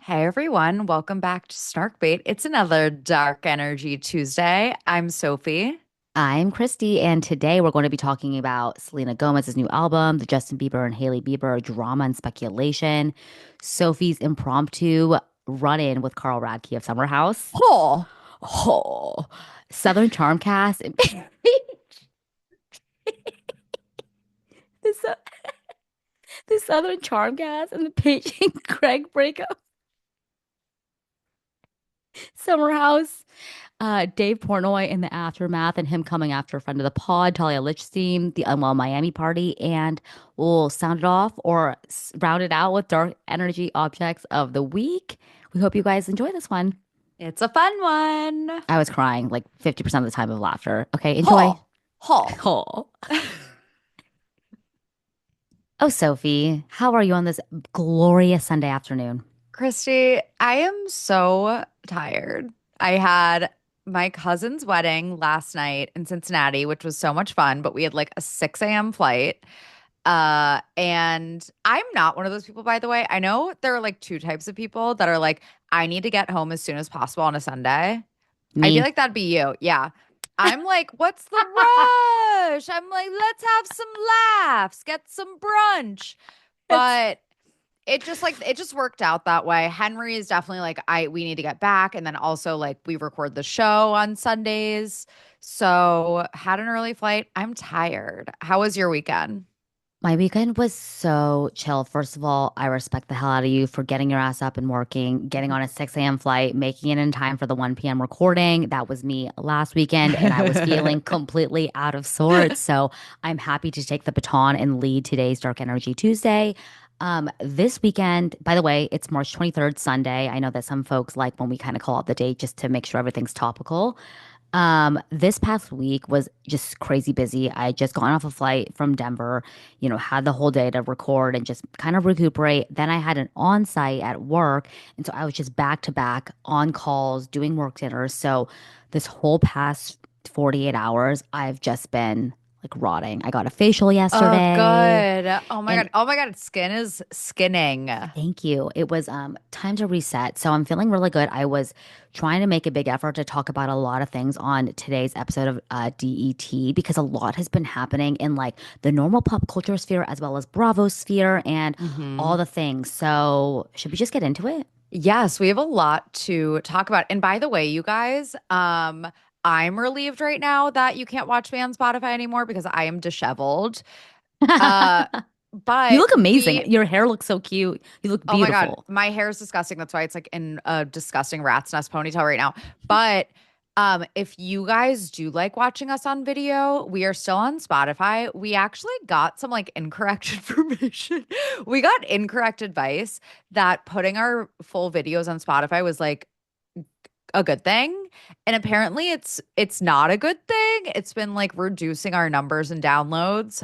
Hey everyone, welcome back to Snarkbait. It's another Dark Energy Tuesday. I'm Sophie. I'm Christy, and today we're going to be talking about Selena Gomez's new album, the Justin Bieber and Hailey Bieber drama and speculation, Sophie's impromptu run-in with Carl Radke of Summer House, Oh, oh, Southern Charm cast, and the, Sou- the Southern Charm cast, and the Paige and Craig breakup, Summer House. Dave Portnoy in the aftermath and him coming after a friend of the pod, Talia Lichstein, the Unwell Miami party, and we'll sound it off or round it out with dark energy objects of the week. We hope you guys enjoy this one. it's a fun one. I was crying like 50% of the time of laughter. Okay, enjoy. Oh, oh. Oh. Oh, Sophie, how are you on this glorious Sunday afternoon? Christy, I am so tired. I had my cousin's wedding last night in Cincinnati, which was so much fun, but we had like a 6 a.m. flight. And I'm not one of those people, by the way. I know there are like two types of people that are like, I need to get home as soon as possible on a Sunday. I feel Me. like that'd be you. Yeah. I'm like, what's the rush? I'm like, let's have some laughs, get some brunch. It's But it just worked out that way. Henry is definitely like, we need to get back. And then also like we record the show on Sundays. So had an early flight. I'm tired. How was your weekend? My weekend was so chill. First of all, I respect the hell out of you for getting your ass up and working, getting on a 6 a.m. flight, making it in time for the 1 p.m. recording. That was me last weekend, and I was feeling completely out of sorts. So I'm happy to take the baton and lead today's Dark Energy Tuesday. This weekend, by the way, it's March 23rd, Sunday. I know that some folks like when we kind of call out the date just to make sure everything's topical. This past week was just crazy busy. I just got off a flight from Denver, had the whole day to record and just kind of recuperate. Then I had an on-site at work, and so I was just back to back on calls, doing work dinners. So this whole past 48 hours, I've just been like rotting. I got a facial Oh, yesterday, good. Oh my and God. Oh my God. Skin is skinning. thank you. It was time to reset. So I'm feeling really good. I was trying to make a big effort to talk about a lot of things on today's episode of DET because a lot has been happening in like the normal pop culture sphere as well as Bravo sphere and all Hmm. the things. So should we just get into it? Yes, we have a lot to talk about. And by the way, you guys, I'm relieved right now that you can't watch me on Spotify anymore because I am disheveled. Uh, You but look amazing. we Your hair looks so cute. You look Oh my God, beautiful. my hair is disgusting. That's why it's like in a disgusting rat's nest ponytail right now. But if you guys do like watching us on video, we are still on Spotify. We actually got some like incorrect information. We got incorrect advice that putting our full videos on Spotify was like a good thing. And apparently it's not a good thing. It's been like reducing our numbers and downloads.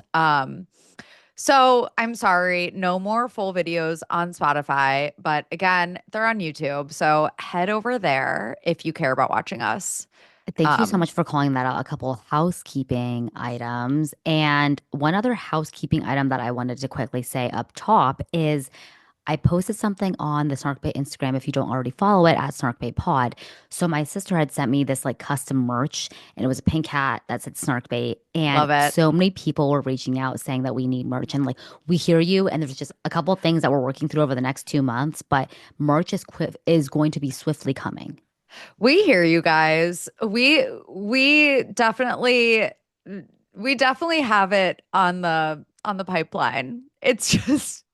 So I'm sorry, no more full videos on Spotify, but again, they're on YouTube. So head over there if you care about watching us. Thank you so Um, much for calling that out. A couple of housekeeping items. And one other housekeeping item that I wanted to quickly say up top is I posted something on the Snarkbait Instagram if you don't already follow it at Snarkbait Pod. So my sister had sent me this like custom merch and it was a pink hat that said Snarkbait. And love it. so many people were reaching out saying that we need merch and like we hear you and there's just a couple of things that we're working through over the next 2 months, but merch is going to be swiftly coming. We hear you guys. We definitely have it on the pipeline. It's just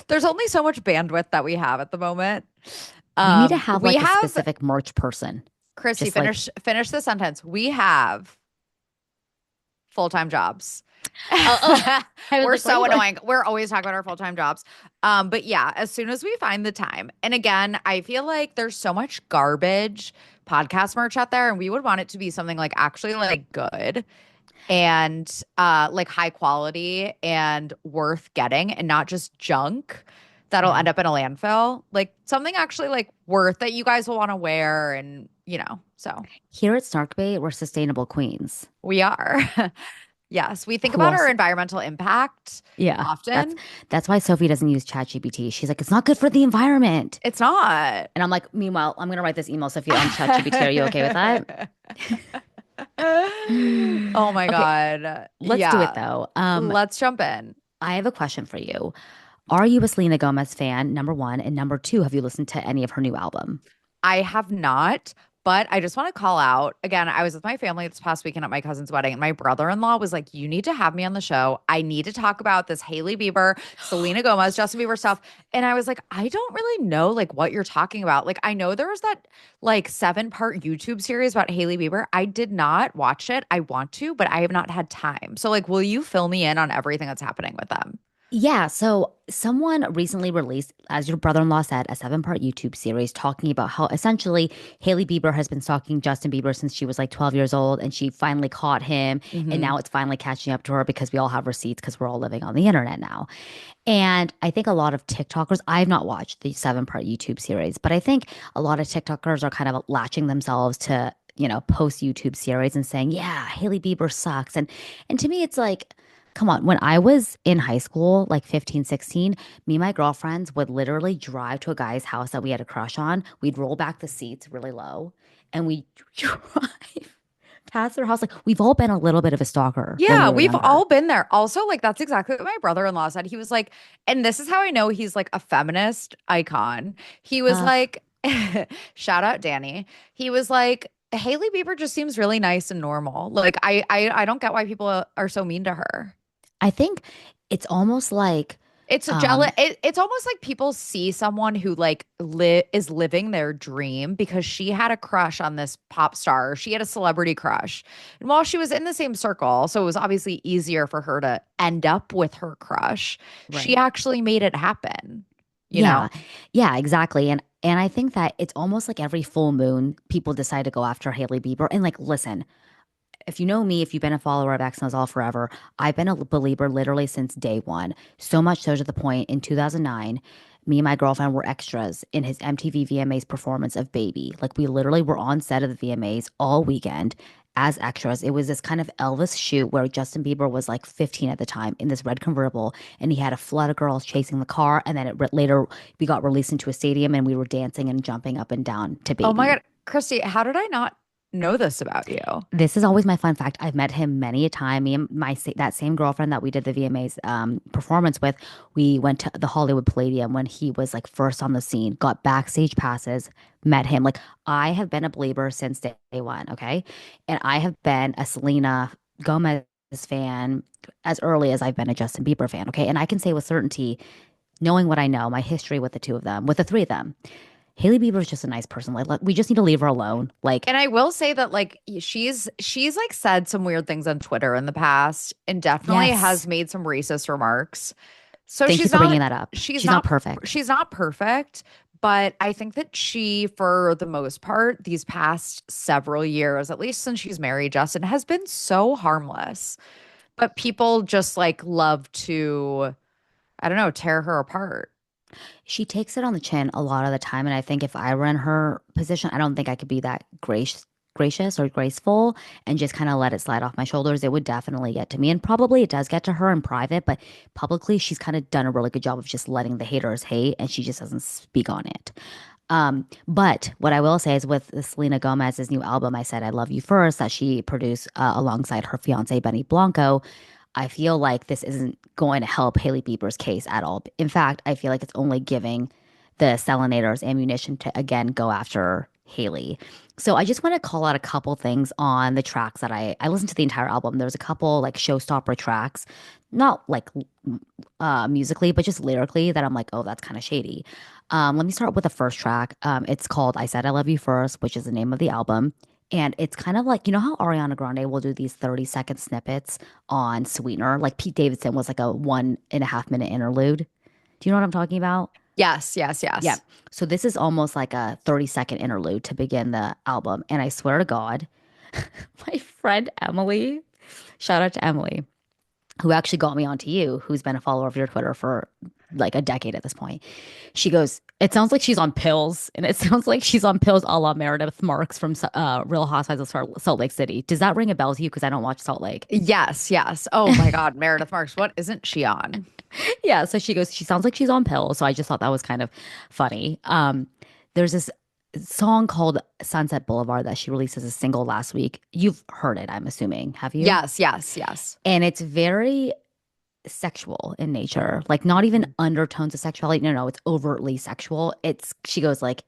there's only so much bandwidth that we have at the moment. We need to have We like a have specific merch person. Chrissy, Just like, finish the sentence. We have full-time jobs. oh, I was We're like, so what? annoying. We're always talking about our full-time jobs. But yeah, as soon as we find the time. And again, I feel like there's so much garbage podcast merch out there, and we would want it to be something like actually like good and like high quality and worth getting and not just junk that'll Yeah. end up in a landfill. Like something actually like worth that you guys will want to wear and so Here at Snarkbait, we're sustainable queens. we are. Yes, we think Who about our else? environmental impact Yeah, often. that's why Sophie doesn't use ChatGPT. She's like, it's not good for the environment. It's not. And I'm like, meanwhile, I'm gonna write this email, Sophie, on ChatGPT. Are you okay with that? Oh my Okay, God. let's do it Yeah. though. Let's jump in. I have a question for you. Are you a Selena Gomez fan? Number one, and number two, have you listened to any of her new album? I have not, but I just want to call out again. I was with my family this past weekend at my cousin's wedding, and my brother-in-law was like, "You need to have me on the show. I need to talk about this Hailey Bieber, Selena Gomez, Justin Bieber stuff." And I was like, "I don't really know like what you're talking about. Like, I know there was that like 7-part YouTube series about Hailey Bieber. I did not watch it. I want to, but I have not had time. So, like, will you fill me in on everything that's happening with them?" Yeah, so someone recently released, as your brother-in-law said, a 7-part YouTube series talking about how essentially Hailey Bieber has been stalking Justin Bieber since she was like 12 years old, and she finally caught him, and Hmm. now it's finally catching up to her because we all have receipts because we're all living on the internet now. And I think a lot of TikTokers, I've not watched the 7-part YouTube series, but I think a lot of TikTokers are kind of latching themselves to, post YouTube series and saying, yeah, Hailey Bieber sucks. And to me, it's like, come on, when I was in high school, like 15, 16, me and my girlfriends would literally drive to a guy's house that we had a crush on. We'd roll back the seats really low and we drive past their house. Like we've all been a little bit of a stalker when we Yeah, were we've younger. all been there. Also, like that's exactly what my brother-in-law said. He was like, and this is how I know he's like a feminist icon. He was Uh, like, shout out Danny. He was like, Hailey Bieber just seems really nice and normal. Like I don't get why people are so mean to her. I think it's almost like, It's a jealous. um, It's almost like people see someone who like is living their dream because she had a crush on this pop star. She had a celebrity crush, and while she was in the same circle, so it was obviously easier for her to end up with her crush. She right. actually made it happen. You know? Yeah. Yeah, exactly. And I think that it's almost like every full moon, people decide to go after Hailey Bieber. And like, listen, if you know me, if you've been a follower of X Knows All forever, I've been a believer literally since day one. So much so to the point in 2009, me and my girlfriend were extras in his MTV VMAs performance of Baby. Like we literally were on set of the VMAs all weekend as extras. It was this kind of Elvis shoot where Justin Bieber was like 15 at the time in this red convertible, and he had a flood of girls chasing the car. And then later we got released into a stadium and we were dancing and jumping up and down to Oh my Baby. God, Christy, how did I not know this about you? This is always my fun fact. I've met him many a time. Me and that same girlfriend that we did the VMAs performance with, we went to the Hollywood Palladium when he was like first on the scene, got backstage passes, met him. Like I have been a Belieber since day one, okay? And I have been a Selena Gomez fan as early as I've been a Justin Bieber fan, okay? And I can say with certainty, knowing what I know, my history with the two of them, with the three of them, Hailey Bieber is just a nice person. Like we just need to leave her alone. Like, And I will say that like she's like said some weird things on Twitter in the past and definitely yes. has made some racist remarks. So Thank you for bringing that up. She's not perfect. she's not perfect, but I think that she for the most part these past several years, at least since she's married Justin, has been so harmless. But people just like love to I don't know, tear her apart. She takes it on the chin a lot of the time. And I think if I were in her position, I don't think I could be that gracious or graceful and just kind of let it slide off my shoulders. It would definitely get to me. And probably it does get to her in private, but publicly she's kind of done a really good job of just letting the haters hate and she just doesn't speak on it. But what I will say is with Selena Gomez's new album, I Said I Love You First, that she produced alongside her fiance Benny Blanco. I feel like this isn't going to help Hailey Bieber's case at all. In fact, I feel like it's only giving the Selenators ammunition to again go after Hailey. So I just want to call out a couple things on the tracks that I listened to the entire album. There was a couple like showstopper tracks, not like musically, but just lyrically that I'm like, oh, that's kind of shady. Let me start with the first track. It's called I Said I Love You First, which is the name of the album. And it's kind of like, you know how Ariana Grande will do these 30-second snippets on Sweetener? Like Pete Davidson was like a 1.5 minute interlude. Do you know what I'm talking about? Yes, yes, Yeah. yes. So this is almost like a 30-second interlude to begin the album. And I swear to God, my friend Emily, shout out to Emily, who actually got me onto you, who's been a follower of your Twitter for like a decade at this point. She goes, it sounds like she's on pills, and it sounds like she's on pills a la Meredith Marks from Real Housewives of Salt Lake City. Does that ring a bell to you? Because I don't watch Salt Lake. Yes, yes. Oh my God, Meredith Marks. What isn't she on? Yeah, so she goes, she sounds like she's on pills. So I just thought that was kind of funny. There's this song called Sunset Boulevard that she released as a single last week. You've heard it, I'm assuming. Have you? Yes, yes, yes. And it's very sexual in nature, like not even undertones of sexuality. No, no, it's overtly sexual. It's she goes like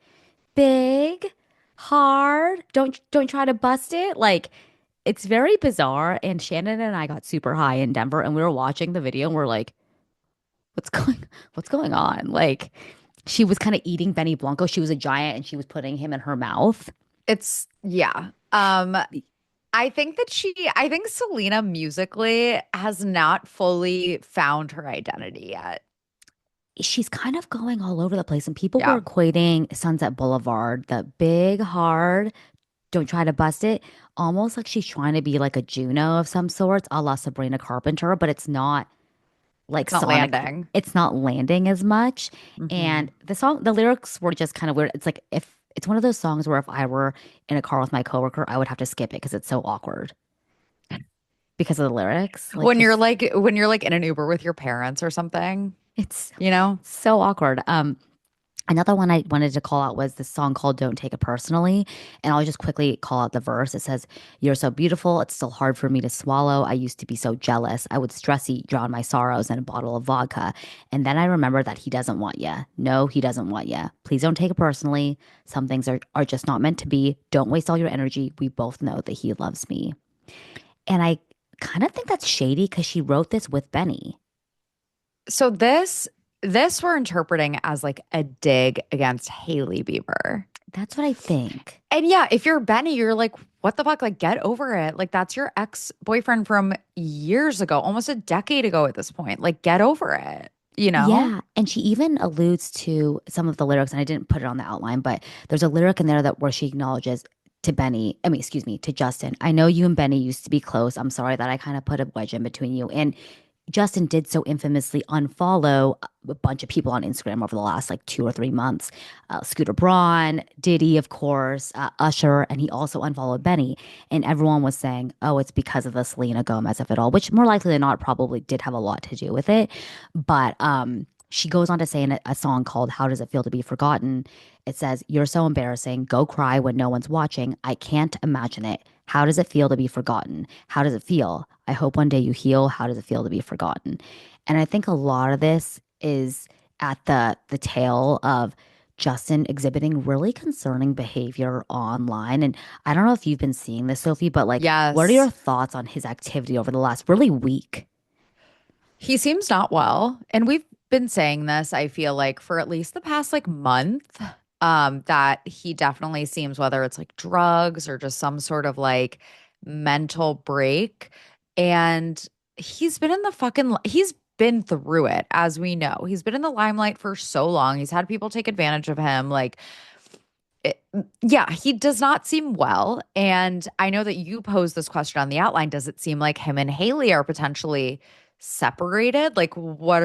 big, hard. Don't try to bust it. Like it's very bizarre. And Shannon and I got super high in Denver, and we were watching the video, and we're like, what's going on? Like she was kind of eating Benny Blanco. She was a giant, and she was putting him in her mouth. It's yeah. I think Selena musically has not fully found her identity yet. She's kind of going all over the place, and people Yeah. were equating Sunset Boulevard, the big, hard, don't try to bust it, almost like she's trying to be like a Juno of some sorts, a la Sabrina Carpenter, but it's not like It's not Sonic. landing. It's not landing as much. Hmm. And the lyrics were just kind of weird. It's like if it's one of those songs where if I were in a car with my coworker, I would have to skip it because it's so awkward because of the lyrics. Like just When you're like in an Uber with your parents or something, it's you know? so awkward. Another one I wanted to call out was this song called Don't Take It Personally. And I'll just quickly call out the verse. It says, you're so beautiful. It's still hard for me to swallow. I used to be so jealous. I would stress eat, drown my sorrows in a bottle of vodka. And then I remember that he doesn't want you. No, he doesn't want you. Please don't take it personally. Some things are just not meant to be. Don't waste all your energy. We both know that he loves me. And I kind of think that's shady because she wrote this with Benny. So this we're interpreting as like a dig against Hailey Bieber. That's what I think. And yeah, if you're Benny, you're like, what the fuck? Like, get over it. Like, that's your ex-boyfriend from years ago, almost a decade ago at this point. Like, get over it, you know? Yeah, and she even alludes to some of the lyrics, and I didn't put it on the outline, but there's a lyric in there that where she acknowledges to Benny, I mean, excuse me, to Justin. I know you and Benny used to be close. I'm sorry that I kind of put a wedge in between you. And Justin did so infamously unfollow a bunch of people on Instagram over the last like 2 or 3 months. Scooter Braun, Diddy, of course, Usher, and he also unfollowed Benny. And everyone was saying, oh, it's because of the Selena Gomez of it all, which more likely than not probably did have a lot to do with it. But she goes on to say in a song called How Does It Feel to Be Forgotten? It says, you're so embarrassing. Go cry when no one's watching. I can't imagine it. How does it feel to be forgotten? How does it feel? I hope one day you heal. How does it feel to be forgotten? And I think a lot of this is at the tail of Justin exhibiting really concerning behavior online. And I don't know if you've been seeing this, Sophie, but like, what are your Yes. thoughts on his activity over the last really week? He seems not well. And we've been saying this, I feel like, for at least the past like month, that he definitely seems, whether it's like drugs or just some sort of like mental break. And he's been through it, as we know. He's been in the limelight for so long. He's had people take advantage of him. Like, yeah, he does not seem well. And I know that you posed this question on the outline. Does it seem like him and Hailey are potentially separated? Like, what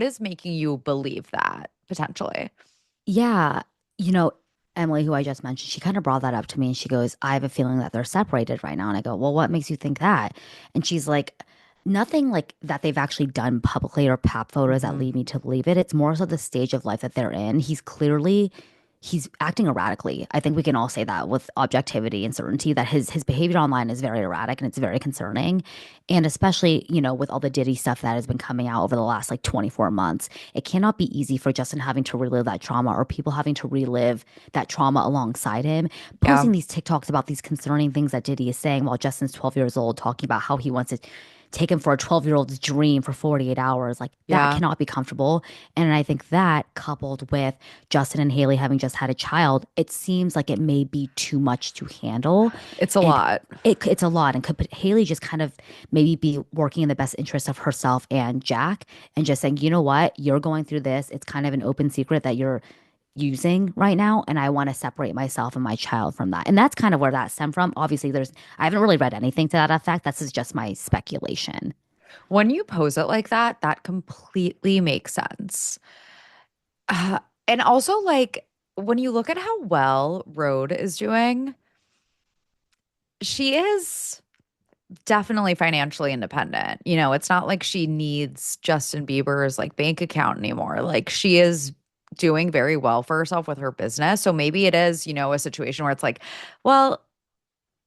is making you believe that potentially? Yeah, you know, Emily, who I just mentioned, she kind of brought that up to me and she goes, I have a feeling that they're separated right now. And I go, well, what makes you think that? And she's like, nothing like that they've actually done publicly or pap photos that Hmm. lead me to believe it. It's more so the stage of life that they're in. He's acting erratically. I think we can all say that with objectivity and certainty that his behavior online is very erratic and it's very concerning. And especially, with all the Diddy stuff that has been coming out over the last like 24 months, it cannot be easy for Justin having to relive that trauma or people having to relive that trauma alongside him. Yeah. Posting these TikToks about these concerning things that Diddy is saying while Justin's 12 years old, talking about how he wants to take him for a 12-year-old's dream for 48 hours. Like that Yeah. cannot be comfortable. And I think that coupled with Justin and Hailey having just had a child, it seems like it may be too much to handle. It's a And lot. it's a lot. And could Haley just kind of maybe be working in the best interest of herself and Jack and just saying, you know what, you're going through this. It's kind of an open secret that you're using right now. And I want to separate myself and my child from that. And that's kind of where that stemmed from. Obviously, I haven't really read anything to that effect. This is just my speculation. When you pose it like that, that completely makes sense. And also, like, when you look at how well Rhode is doing, she is definitely financially independent. You know, it's not like she needs Justin Bieber's like bank account anymore. Like, she is doing very well for herself with her business. So maybe it is, you know, a situation where it's like, well,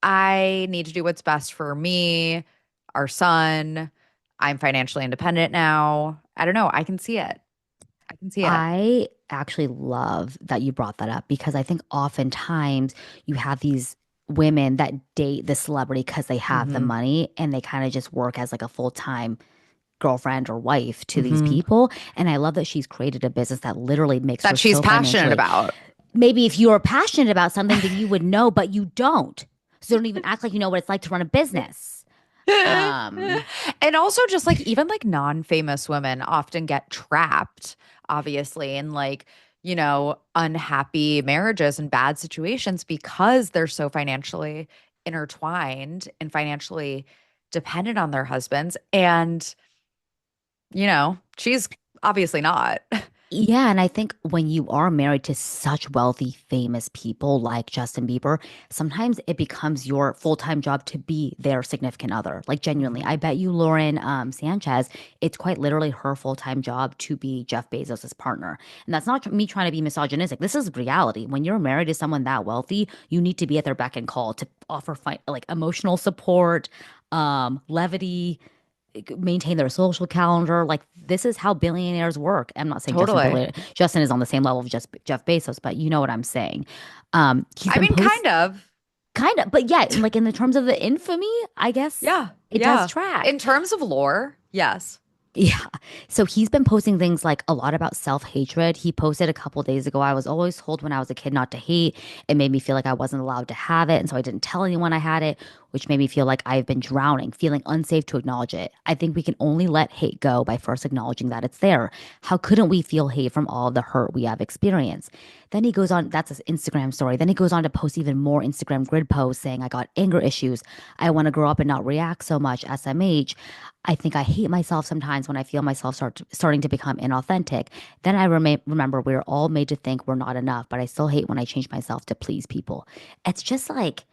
I need to do what's best for me, our son. I'm financially independent now. I don't know. I can see it. I can see it. I actually love that you brought that up because I think oftentimes you have these women that date the celebrity because they have the Hmm. money and they kind of just work as like a full-time girlfriend or wife to these Hmm. people. And I love that she's created a business that literally makes her That she's so passionate financially. about. Maybe if you're passionate about something, then you would know, but you don't. So don't even act like you know what it's like to run a business. Um, And also just like even like non-famous women often get trapped, obviously, in like, you know, unhappy marriages and bad situations because they're so financially intertwined and financially dependent on their husbands. And, you know, she's obviously not. Yeah, and I think when you are married to such wealthy, famous people like Justin Bieber, sometimes it becomes your full-time job to be their significant other. Like genuinely, I Mhm. bet you Lauren Sanchez, it's quite literally her full-time job to be Jeff Bezos' partner. And that's not me trying to be misogynistic. This is reality. When you're married to someone that wealthy, you need to be at their beck and call to offer like emotional support, levity, maintain their social calendar. Like this is how billionaires work. I'm not saying Totally. Justin is on the same level of just Jeff Bezos, but you know what I'm saying. He's I been mean, post kind of. kind of, but yeah, like in the terms of the infamy, I guess Yeah. it does Yeah. In track. terms of lore, yes. Yeah. So he's been posting things like a lot about self-hatred. He posted a couple days ago, I was always told when I was a kid not to hate. It made me feel like I wasn't allowed to have it. And so I didn't tell anyone I had it, which made me feel like I've been drowning, feeling unsafe to acknowledge it. I think we can only let hate go by first acknowledging that it's there. How couldn't we feel hate from all the hurt we have experienced? Then he goes on, that's his Instagram story. Then he goes on to post even more Instagram grid posts saying, I got anger issues. I want to grow up and not react so much, SMH. I think I hate myself sometimes when I feel myself starting to become inauthentic. Then I remember we're all made to think we're not enough, but I still hate when I change myself to please people. It's just like,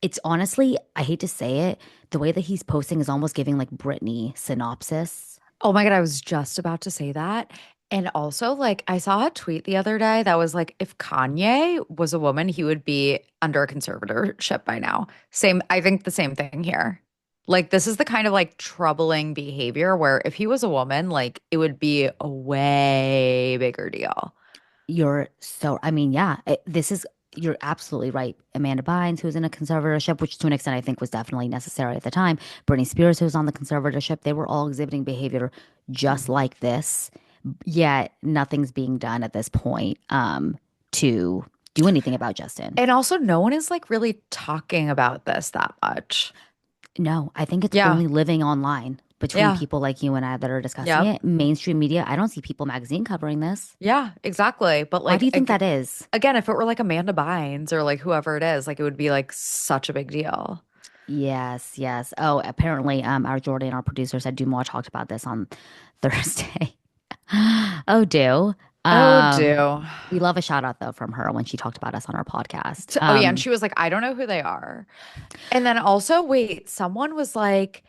it's honestly, I hate to say it, the way that he's posting is almost giving like Britney synopsis. Oh my God, I was just about to say that. And also, like, I saw a tweet the other day that was like, if Kanye was a woman, he would be under a conservatorship by now. Same, I think the same thing here. Like, this is the kind of like troubling behavior where if he was a woman, like, it would be a way bigger deal. I mean, yeah, you're absolutely right. Amanda Bynes, who was in a conservatorship, which to an extent I think was definitely necessary at the time. Britney Spears, who was on the conservatorship, they were all exhibiting behavior just Mhm. like this. Yet nothing's being done at this point to do anything about Justin. And also, no one is like really talking about this that much. No, I think it's Yeah. only living online between Yeah. people like you and I that are discussing Yep. it. Mainstream media, I don't see People Magazine covering this. Yeah, exactly. But Why do like, you think that is? again, if it were like Amanda Bynes or like whoever it is, like it would be like such a big deal. Yes, yes. Oh, apparently, our Jordan, our producer, said Dumois talked about this on Thursday. Oh, do. Oh, Um, do. we love a shout out though from her when she talked about us on our podcast. Oh, yeah. And she was like, I don't know who they are. And then also, wait, someone was like,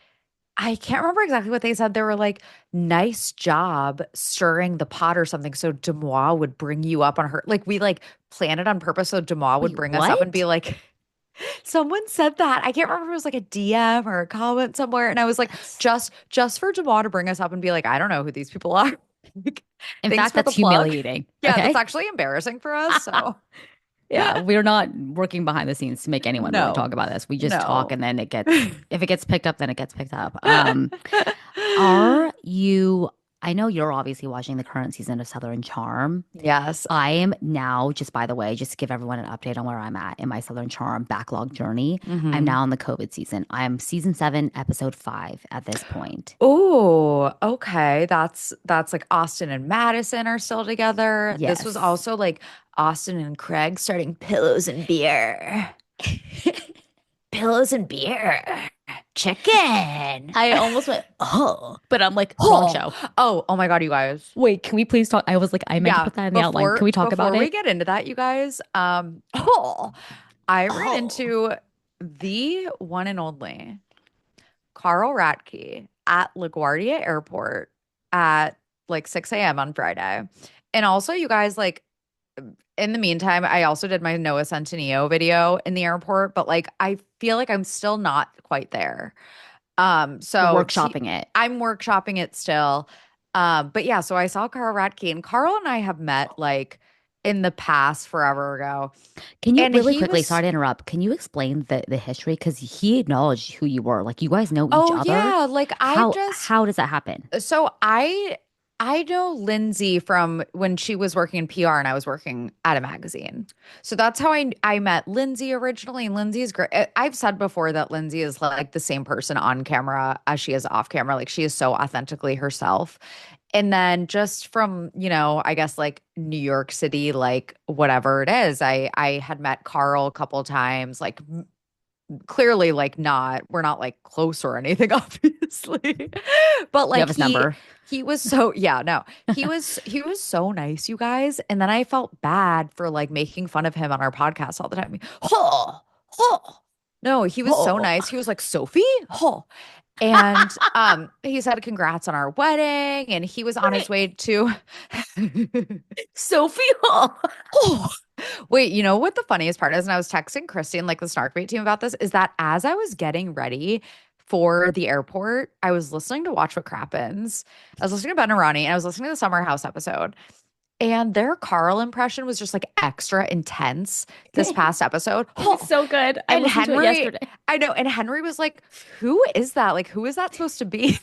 I can't remember exactly what they said. They were like, nice job stirring the pot or something. So Demois would bring you up on her. Like, we like planned it on purpose. So Demois would Wait, bring us up and be what? like, someone said that. I can't remember if it was like a DM or a comment somewhere. And I was like, That's, just for Demois to bring us up and be like, I don't know who these people are. Like, in thanks fact, for that's the plug. humiliating. Yeah, that's Okay. actually embarrassing for us. So Yeah, we're not working behind the scenes to make anyone really no, talk about this. We just talk no. and then if it gets picked up, then it gets picked up. Are you, I know you're obviously watching the current season of Southern Charm. Yes. I am now, just by the way, just to give everyone an update on where I'm at in my Southern Charm backlog journey. I'm Hmm. now in the COVID season. I am season 7, episode 5 at this point. Oh, okay. That's like Austin and Madison are still together. This was Yes. also like Austin and Craig starting pillows and beer. Pillows and beer. chicken. I almost went, oh, but I'm like, wrong Oh, show. oh my God, you guys. Wait, can we please talk? I was like, I meant to Yeah, put that in the outline. Can we talk about before we it? get into that, you guys, I ran Oh, into the one and only Carl Radke at LaGuardia Airport at like 6 a.m. on Friday. And also, you guys, like, in the meantime, I also did my Noah Centineo video in the airport, but like, I feel like I'm still not quite there. you're So workshopping it. I'm workshopping it still. But yeah, so I saw Carl Radke, and Carl and I have met like in the past forever ago. Can you And really he quickly, was, sorry to interrupt, can you explain the history? Because he acknowledged who you were. Like you guys know each oh other. yeah, like I just How does that happen? so I know Lindsay from when she was working in PR and I was working at a magazine. So that's how I met Lindsay originally. And Lindsay's great. I've said before that Lindsay is like the same person on camera as she is off camera. Like she is so authentically herself. And then just from, I guess like New York City, like whatever it is, I had met Carl a couple times, like clearly like not we're not like close or anything obviously but You like have his number. he was so yeah no he was so nice, you guys, and then I felt bad for like making fun of him on our podcast all the time. Oh, oh. No, he was so Oh, nice. He was like, Sophie, oh. And he said congrats on our wedding, and he was on his wait, way to Sophie Hall. oh. Wait, you know what the funniest part is? And I was texting Christy and like the Snarkbait team about this, is that as I was getting ready for the airport, I was listening to Watch What Crappens. I was listening to Ben and Ronnie, and I was listening to the Summer House episode. And their Carl impression was just like extra intense this past episode. It was so good. I And listened to it Henry, yesterday. I know, and Henry was like, who is that? Like, who is that supposed to be?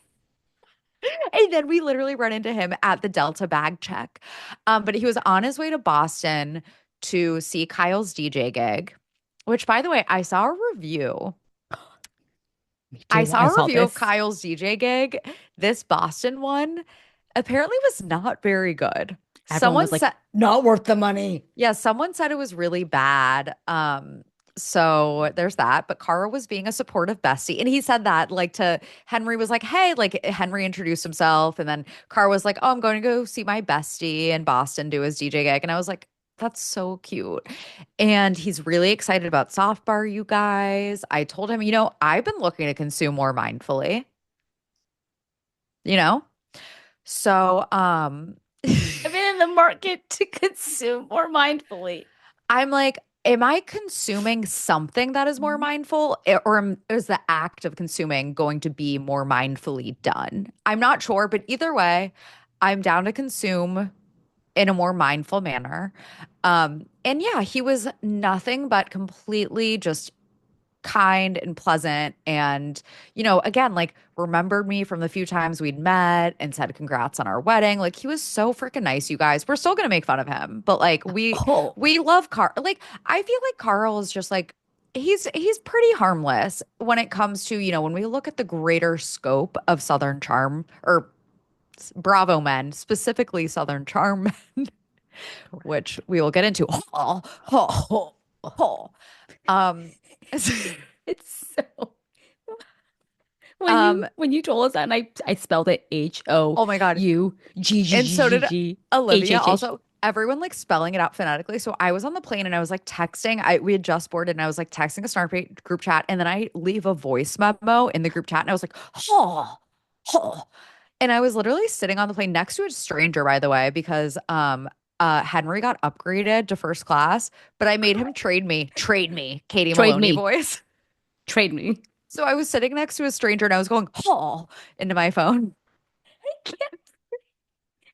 And then we literally run into him at the Delta bag check. But he was on his way to Boston to see Kyle's DJ gig, which, by the way, I saw a review. Me I too. saw I a saw review of this. Kyle's DJ gig. This Boston one apparently was not very good. Everyone Someone was like, said, not worth the money. yeah, someone said it was really bad. So there's that. But Cara was being a supportive bestie. And he said that like to Henry was like, hey, like Henry introduced himself. And then Cara was like, oh, I'm going to go see my bestie in Boston, do his DJ gig. And I was like, that's so cute. And he's really excited about Soft Bar, you guys. I told him, I've been looking to consume more mindfully, you know? So I've been in the market to consume more mindfully. I'm like, am I consuming something that is more mindful, or is the act of consuming going to be more mindfully done? I'm not sure, but either way, I'm down to consume in a more mindful manner. And yeah, he was nothing but completely just kind and pleasant, and again, like remembered me from the few times we'd met and said congrats on our wedding. Like he was so freaking nice, you guys. We're still gonna make fun of him, but like we Oh, we love Carl. Like I feel like Carl is just like he's pretty harmless when it comes to when we look at the greater scope of Southern Charm, or Bravo men, specifically Southern Charm men, which we will get into. Oh, oh, oh. Um, it's so um, when you told us that and I spelled it oh my God. And so did Olivia. H. Also, everyone like spelling it out phonetically. So I was on the plane and I was like texting. We had just boarded and I was like texting the Snarpate group chat. And then I leave a voice memo in the group chat and I was like, oh, oh. And I was literally sitting on the plane next to a stranger, by the way, because Henry got upgraded to first class, but I made him trade me, Katie Trade Maloney me. voice. Trade me. So I was sitting next to a stranger and I was going, oh, into my phone. I can't.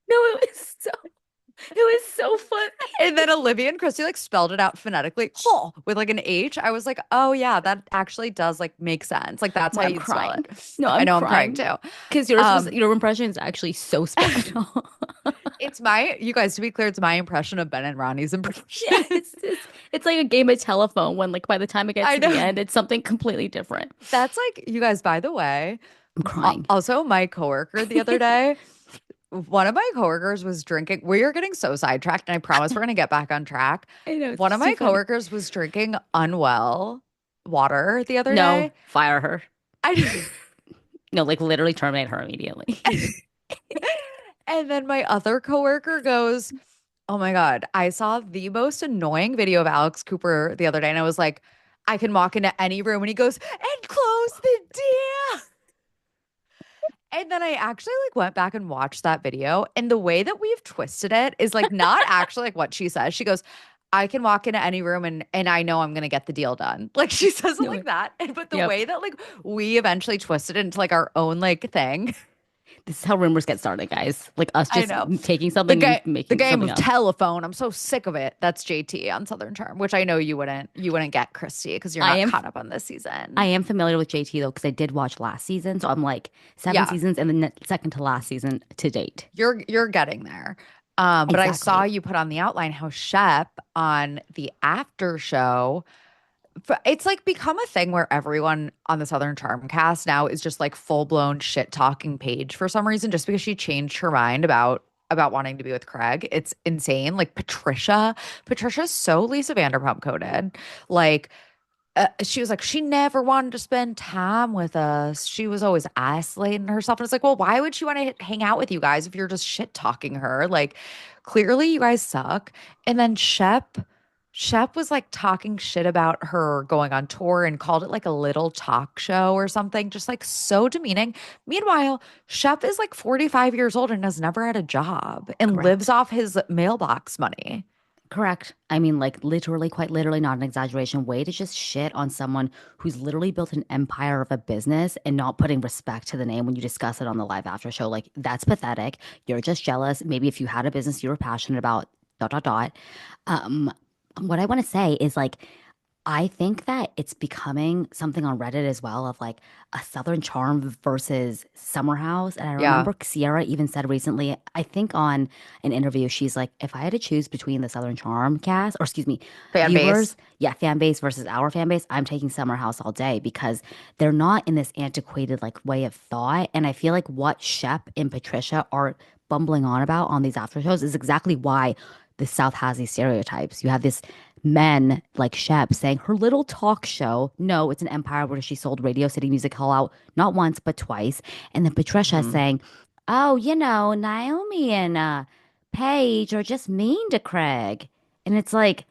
No, it was so funny. And then Olivia and Christy like spelled it out phonetically, oh, with like an H. I was like, oh yeah, that actually does like make sense. Like that's how I'm you spell crying. it. No, I I'm know I'm crying crying too. because Um, your impression is actually so special. you guys, to be clear, it's my impression of Ben and Ronnie's impression. Yeah, it's like a game of telephone when like by the time it gets I to the know. end, it's something completely different. That's like, you guys, by the way, I'm crying. also my coworker the other day, one of my coworkers was drinking. We are getting so sidetracked, and I promise we're gonna get back on track. I know One of it's too my funny. coworkers was drinking Unwell water the other No, day. fire her. I No, like literally terminate her immediately. and then my other coworker goes, "Oh my God, I saw the most annoying video of Alex Cooper the other day." And I was like, I can walk into any room. And he goes, "And close the door." And then I actually like went back and watched that video. And the way that we've twisted it is like not actually like what she says. She goes, "I can walk into any room and I know I'm gonna get the deal done." Like she says it No like way. that. But the Yep. way that like we eventually twisted it into like our own like thing. This is how rumors get started, guys. Like us I just know. taking The something game and the making game something of up. telephone. I'm so sick of it. That's JT on Southern Charm, which I know you wouldn't get, Christy, because you're I not am caught up on this I season. am familiar with JT though because I did watch last season, so I'm like seven Yeah, seasons and the second to last season to date. you're getting there. But I saw Exactly. you put on the outline how Shep on the after show. It's like become a thing where everyone on the Southern Charm cast now is just like full blown shit talking Paige for some reason, just because she changed her mind about wanting to be with Craig. It's insane. Like Patricia's so Lisa Vanderpump coded. Like she was like, she never wanted to spend time with us. She was always isolating herself. And it's like, well, why would she want to hang out with you guys if you're just shit talking her? Like, clearly you guys suck. And then Shep was like talking shit about her going on tour and called it like a little talk show or something, just like so demeaning. Meanwhile, Shep is like 45 years old and has never had a job and lives Correct. off his mailbox money. Correct. I mean, like literally, quite literally, not an exaggeration. Way to just shit on someone who's literally built an empire of a business and not putting respect to the name when you discuss it on the live after show. Like, that's pathetic. You're just jealous. Maybe if you had a business you were passionate about, dot, dot, dot. Um, what I want to say is like, I think that it's becoming something on Reddit as well of like a Southern Charm versus Summer House. And I Yeah. remember Sierra even said recently, I think on an interview, she's like, if I had to choose between the Southern Charm cast, or excuse me, Fan base. viewers, yeah, fan base versus our fan base, I'm taking Summer House all day because they're not in this antiquated like way of thought. And I feel like what Shep and Patricia are bumbling on about on these after shows is exactly why the South has these stereotypes. You have this men like Shep saying her little talk show. No, it's an empire where she sold Radio City Music Hall out not once but twice. And then Patricia Mhm. saying, "Oh, Naomi and Paige are just mean to Craig." And it's like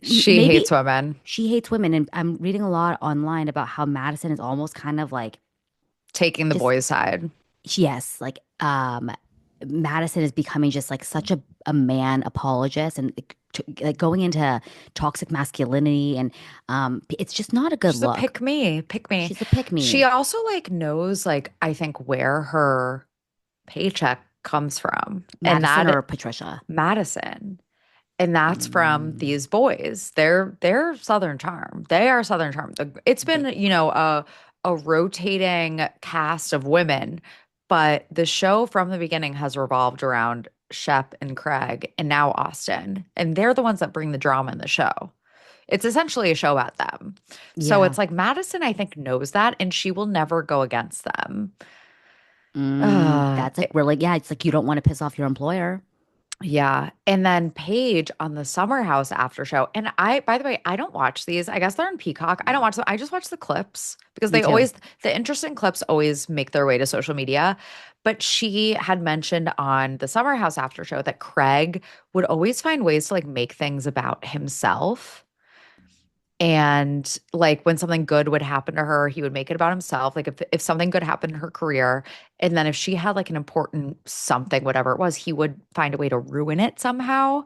She maybe hates women. she hates women. And I'm reading a lot online about how Madison is almost kind of like Taking the just boys' side. yes, like Madison is becoming just like such a man apologist and like going into toxic masculinity and it's just not a good She's a look. pick me, pick me. She's a pick She me. also like knows like I think where her paycheck comes from. And Madison or that Patricia. Madison. And that's from Mm, these boys. They're Southern Charm. They are Southern Charm. It's been, they, a rotating cast of women, but the show from the beginning has revolved around Shep and Craig and now Austin. And they're the ones that bring the drama in the show. It's essentially a show about them. So yeah. it's like Madison, I think, knows that and she will never go against them. Uh, That's like really, yeah, it's like you don't want to piss off your employer. Yeah. And then Paige on the Summer House after show. And by the way, I don't watch these. I guess they're on Peacock. I don't watch them. I just watch the clips because Me too. the interesting clips always make their way to social media. But she had mentioned on the Summer House after show that Craig would always find ways to like make things about himself. And like when something good would happen to her, he would make it about himself. Like if something good happened in her career, and then if she had like an important something, whatever it was, he would find a way to ruin it somehow.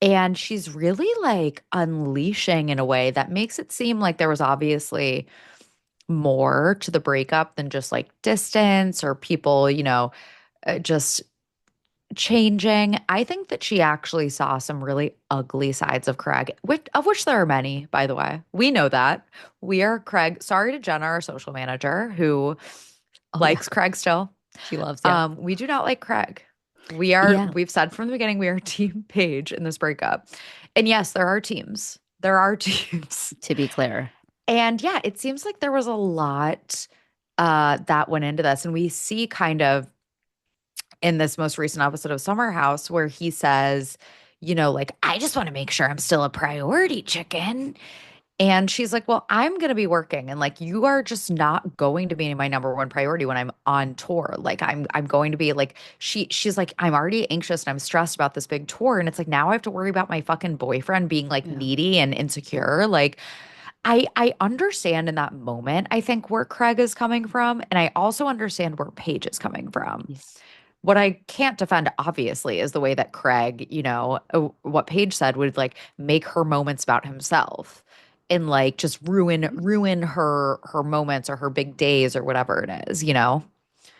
And she's really like unleashing in a way that makes it seem like there was obviously more to the breakup than just like distance or people, just changing. I think that she actually saw some really ugly sides of Craig, of which there are many, by the way. We know that. We are Craig. Sorry to Jenna, our social manager, who Oh yeah. likes Craig still. She loves, yeah. We do not like Craig. Yeah, We've said from the beginning we are team Paige in this breakup. And yes, there are teams. There are teams. to be clear. And yeah, it seems like there was a lot that went into this. And we see kind of in this most recent episode of Summer House where he says, like, I just want to make sure I'm still a priority chicken. And she's like, well, I'm going to be working and like you are just not going to be my number one priority when I'm on tour. Like I'm going to be like she's like I'm already anxious and I'm stressed about this big tour and it's like now I have to worry about my fucking boyfriend being like Yeah. needy and insecure. Like I understand in that moment I think where Craig is coming from and I also understand where Paige is coming from. Yes. What I can't defend, obviously, is the way that Craig, what Paige said would like make her moments about himself and like just ruin her moments or her big days or whatever it is, you know?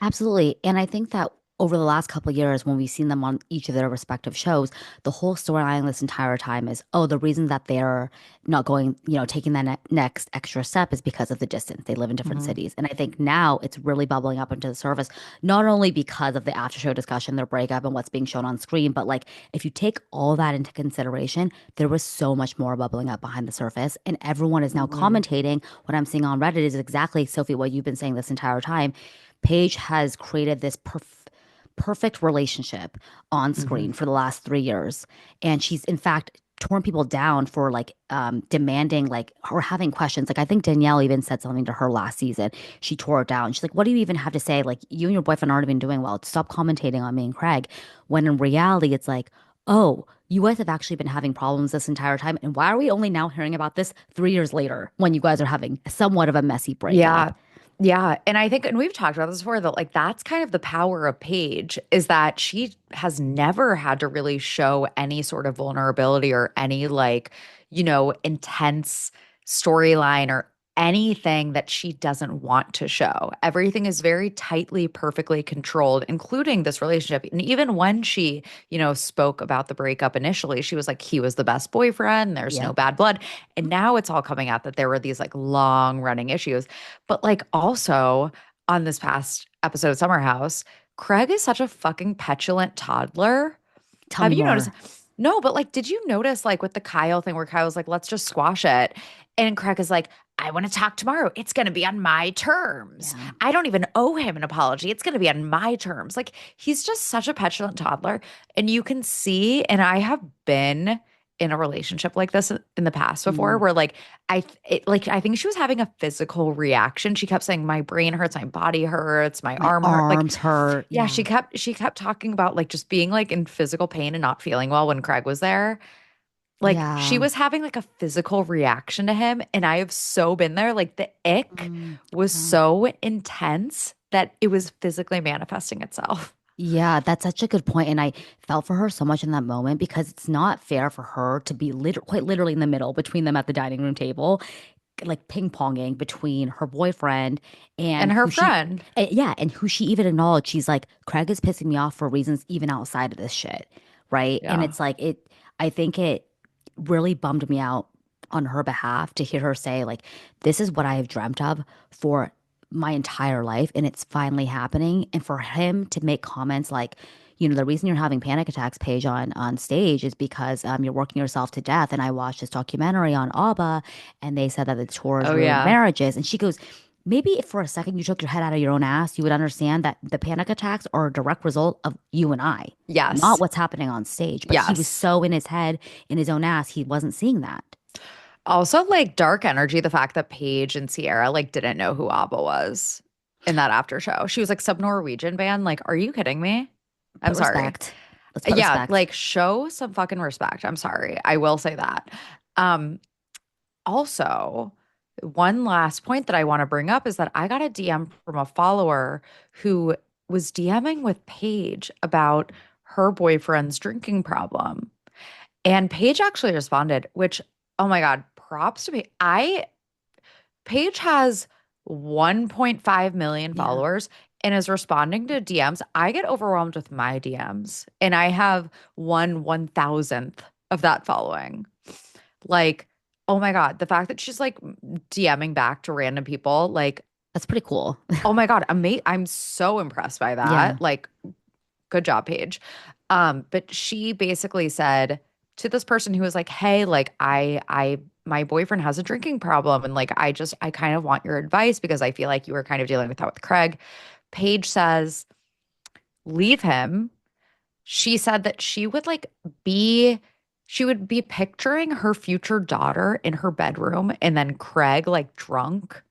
Absolutely. And I think that over the last couple of years, when we've seen them on each of their respective shows, the whole storyline this entire time is, oh, the reason that they're not going, taking that next extra step is because of the distance. They live in different Hmm. cities. And I think now it's really bubbling up into the surface, not only because of the after show discussion, their breakup, and what's being shown on screen, but like if you take all that into consideration, there was so much more bubbling up behind the surface. And everyone is now Hmm. commentating. What I'm seeing on Reddit is exactly, Sophie, what you've been saying this entire time. Paige has created this perfect relationship on Hmm. screen for the last 3 years. And she's, in fact, torn people down for like demanding like or having questions. Like I think Danielle even said something to her last season. She tore it down. She's like, what do you even have to say? Like you and your boyfriend aren't even doing well. Stop commentating on me and Craig. When in reality, it's like, oh, you guys have actually been having problems this entire time. And why are we only now hearing about this 3 years later when you guys are having somewhat of a messy breakup? Yeah. Yeah. And I think, and we've talked about this before, that like that's kind of the power of Paige is that she has never had to really show any sort of vulnerability or any like, intense storyline or anything that she doesn't want to show. Everything is very tightly, perfectly controlled, including this relationship. And even when she, spoke about the breakup initially, she was like, he was the best boyfriend. There's no Yep. bad blood. And now it's all coming out that there were these like long running issues. But like also on this past episode of Summer House, Craig is such a fucking petulant toddler. Tell Have me you noticed? more. No, but like, did you notice like with the Kyle thing where Kyle's like, let's just squash it? And Craig is like, I want to talk tomorrow. It's going to be on my terms. Yeah. I don't even owe him an apology. It's going to be on my terms. Like, he's just such a petulant toddler. And you can see, and I have been in a relationship like this in the past before Mm. where like I think she was having a physical reaction. She kept saying my brain hurts, my body hurts, my My arm hurt. Like arms hurt. yeah, Yeah. she kept talking about like just being like in physical pain and not feeling well when Craig was there. Like she Yeah. was having like a physical reaction to him and I have so been there. Like the ick Mm, was yeah. so intense that it was physically manifesting itself. Yeah, that's such a good point. And I felt for her so much in that moment because it's not fair for her to be quite literally in the middle between them at the dining room table, like ping ponging between her boyfriend And and her who she, friend. yeah, and who she even acknowledged. She's like, Craig is pissing me off for reasons even outside of this shit. Right. And Yeah. it's like, I think it really bummed me out on her behalf to hear her say, like, this is what I have dreamt of for my entire life, and it's finally happening. And for him to make comments like, the reason you're having panic attacks, Paige, on stage is because you're working yourself to death. And I watched this documentary on ABBA, and they said that the tours Oh ruined yeah. marriages. And she goes, maybe if for a second you took your head out of your own ass, you would understand that the panic attacks are a direct result of you and I, not Yes. what's happening on stage. But he was Yes. so in his head, in his own ass, he wasn't seeing that. Also, like dark energy, the fact that Paige and Sierra like didn't know who ABBA was in that after show. She was like some Norwegian band. Like, are you kidding me? I'm Put sorry. respect. Let's put Yeah, respect. like show some fucking respect. I'm sorry. I will say that. Um, Also, one last point that I want to bring up is that I got a DM from a follower who was DMing with Paige about her boyfriend's drinking problem. And Paige actually responded, which, oh my God, props to me. Paige has 1.5 million Yeah. followers and is responding to DMs. I get overwhelmed with my DMs and I have 1/1000th of that following. Like, oh my God, the fact that she's like DMing back to random people, like, That's pretty cool. oh my God, I'm so impressed by Yeah. that. Like, good job, Paige. But she basically said to this person who was like, "Hey, like my boyfriend has a drinking problem and like I kind of want your advice because I feel like you were kind of dealing with that with Craig." Paige says, "Leave him." She said that she would like be she would be picturing her future daughter in her bedroom and then Craig like drunk.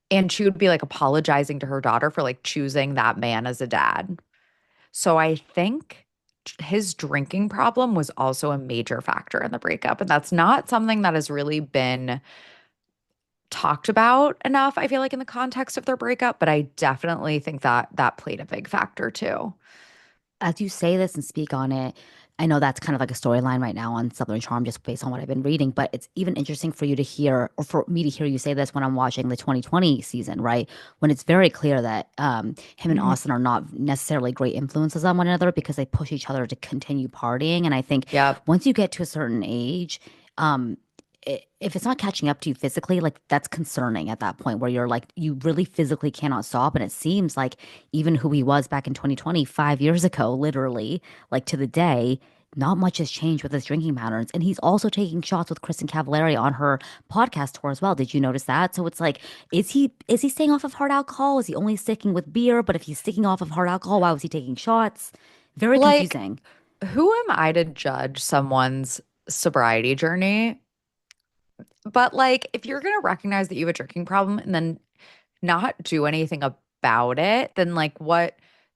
And she would be like apologizing to her daughter for like choosing that man as a dad. So I think his drinking problem was also a major factor in the breakup. And that's not something that has really been talked about enough, I feel like, in the context of their breakup. But I definitely think that that played a big factor too. As you say this and speak on it, I know that's kind of like a storyline right now on Southern Charm, just based on what I've been reading. But it's even interesting for you to hear, or for me to hear you say this when I'm watching the 2020 season, right? When it's very clear that him and Mhm. Austin are not necessarily great influences on one another because they push each other to continue partying. And I think Yep. once you get to a certain age, um, if it's not catching up to you physically, like that's concerning at that point where you're like, you really physically cannot stop. And it seems like even who he was back in 2020, 5 years ago, literally, like to the day, not much has changed with his drinking patterns. And he's also taking shots with Kristen Cavallari on her podcast tour as well. Did you notice that? So it's like, is he staying off of hard alcohol? Is he only sticking with beer? But if he's sticking off of hard alcohol, why was he taking shots? Very Like, confusing. who am I to judge someone's sobriety journey? But like, if you're gonna recognize that you have a drinking problem and then not do anything about it, then like what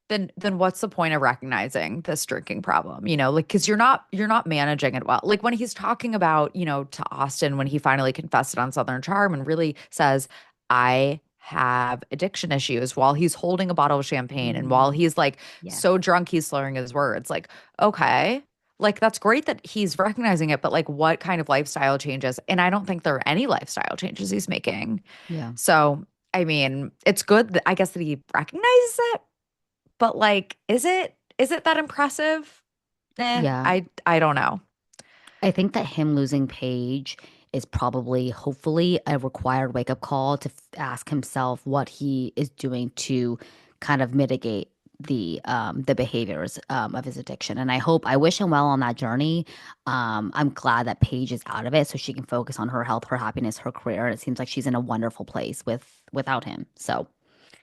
then what's the point of recognizing this drinking problem? Like because you're not managing it well. Like when he's talking about, to Austin when he finally confessed it on Southern Charm and really says, I have addiction issues while he's holding a bottle of champagne and while Mm, he's like yes. so drunk he's slurring his words. Like, okay. Like that's great that he's recognizing it, but like what kind of lifestyle changes? And I don't think there are any lifestyle changes he's making. Yeah. So, I mean, it's good that I guess that he recognizes it, but like, is it that impressive? Yeah. I don't know. I think that him losing Paige is probably, hopefully, a required wake up call to ask himself what he is doing to kind of mitigate the behaviors of his addiction. And I wish him well on that journey. I'm glad that Paige is out of it so she can focus on her health, her happiness, her career. And it seems like she's in a wonderful place without him. So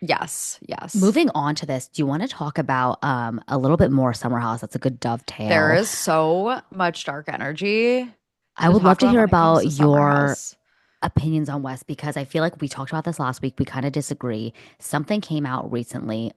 Yes, yes. moving on to this, do you want to talk about a little bit more Summer House? That's a good There dovetail. is so much dark energy I to would love talk to about hear when it comes about to Summer your House. opinions on West because I feel like we talked about this last week. We kind of disagree. Something came out recently.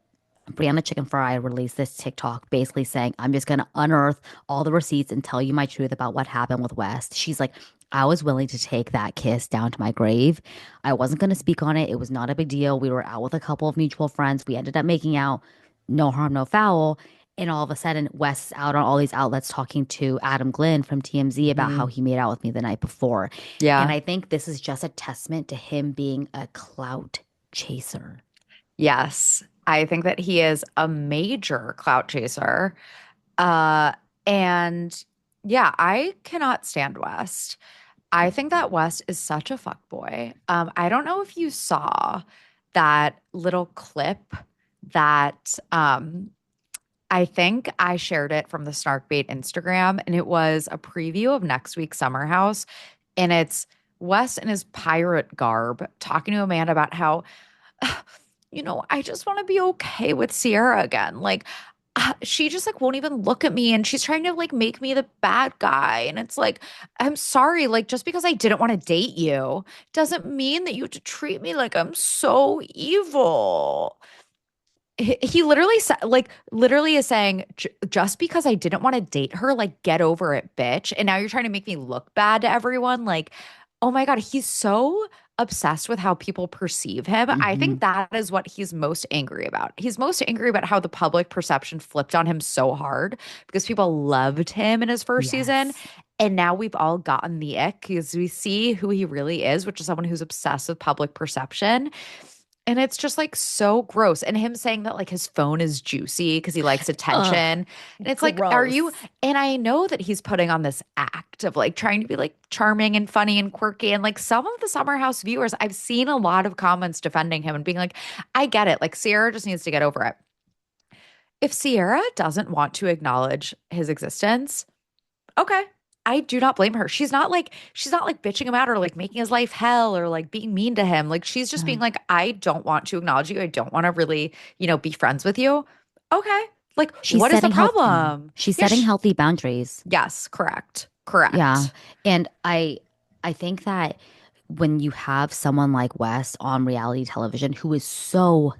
Brianna Chicken Fry released this TikTok basically saying, I'm just going to unearth all the receipts and tell you my truth about what happened with West. She's like, I was willing to take that kiss down to my grave. I wasn't going to speak on it. It was not a big deal. We were out with a couple of mutual friends. We ended up making out. No harm, no foul. And all of a sudden, Wes is out on all these outlets talking to Adam Glenn from TMZ about how Hmm. he made out with me the night before. And Yeah. I think this is just a testament to him being a clout chaser. Yes. I think that he is a major clout chaser. Uh, and yeah, I cannot stand West. I think that West is such a fuckboy. I don't know if you saw that little clip that I think I shared it from the Snarkbait Instagram, and it was a preview of next week's Summer House. And it's West in his pirate garb talking to Amanda about how I just want to be okay with Sierra again. Like, she just like won't even look at me and she's trying to like make me the bad guy. And it's like, I'm sorry, like, just because I didn't want to date you doesn't mean that you have to treat me like I'm so evil. He literally said, like, literally is saying, Just because I didn't want to date her, like, get over it, bitch. And now you're trying to make me look bad to everyone. Like, oh my God, he's so obsessed with how people perceive him. I think Hmm. that is what he's most angry about. He's most angry about how the public perception flipped on him so hard because people loved him in his first season. Yes. And now we've all gotten the ick because we see who he really is, which is someone who's obsessed with public perception. And it's just like so gross. And him saying that like his phone is juicy because he likes attention. Ugh, And it's like, are you? gross. And I know that he's putting on this act of like trying to be like charming and funny and quirky. And like some of the Summer House viewers, I've seen a lot of comments defending him and being like, I get it. Like Sierra just needs to get over it. If Sierra doesn't want to acknowledge his existence, okay. I do not blame her. She's not like bitching him out or like making his life hell or like being mean to him. Like she's just being No. like, I don't want to acknowledge you. I don't want to really, be friends with you. Okay. Like, She's what is the setting health. problem? She's Yeah, setting healthy boundaries. yes, correct. Yeah. Correct. And I think that when you have someone like Wes on reality television who is so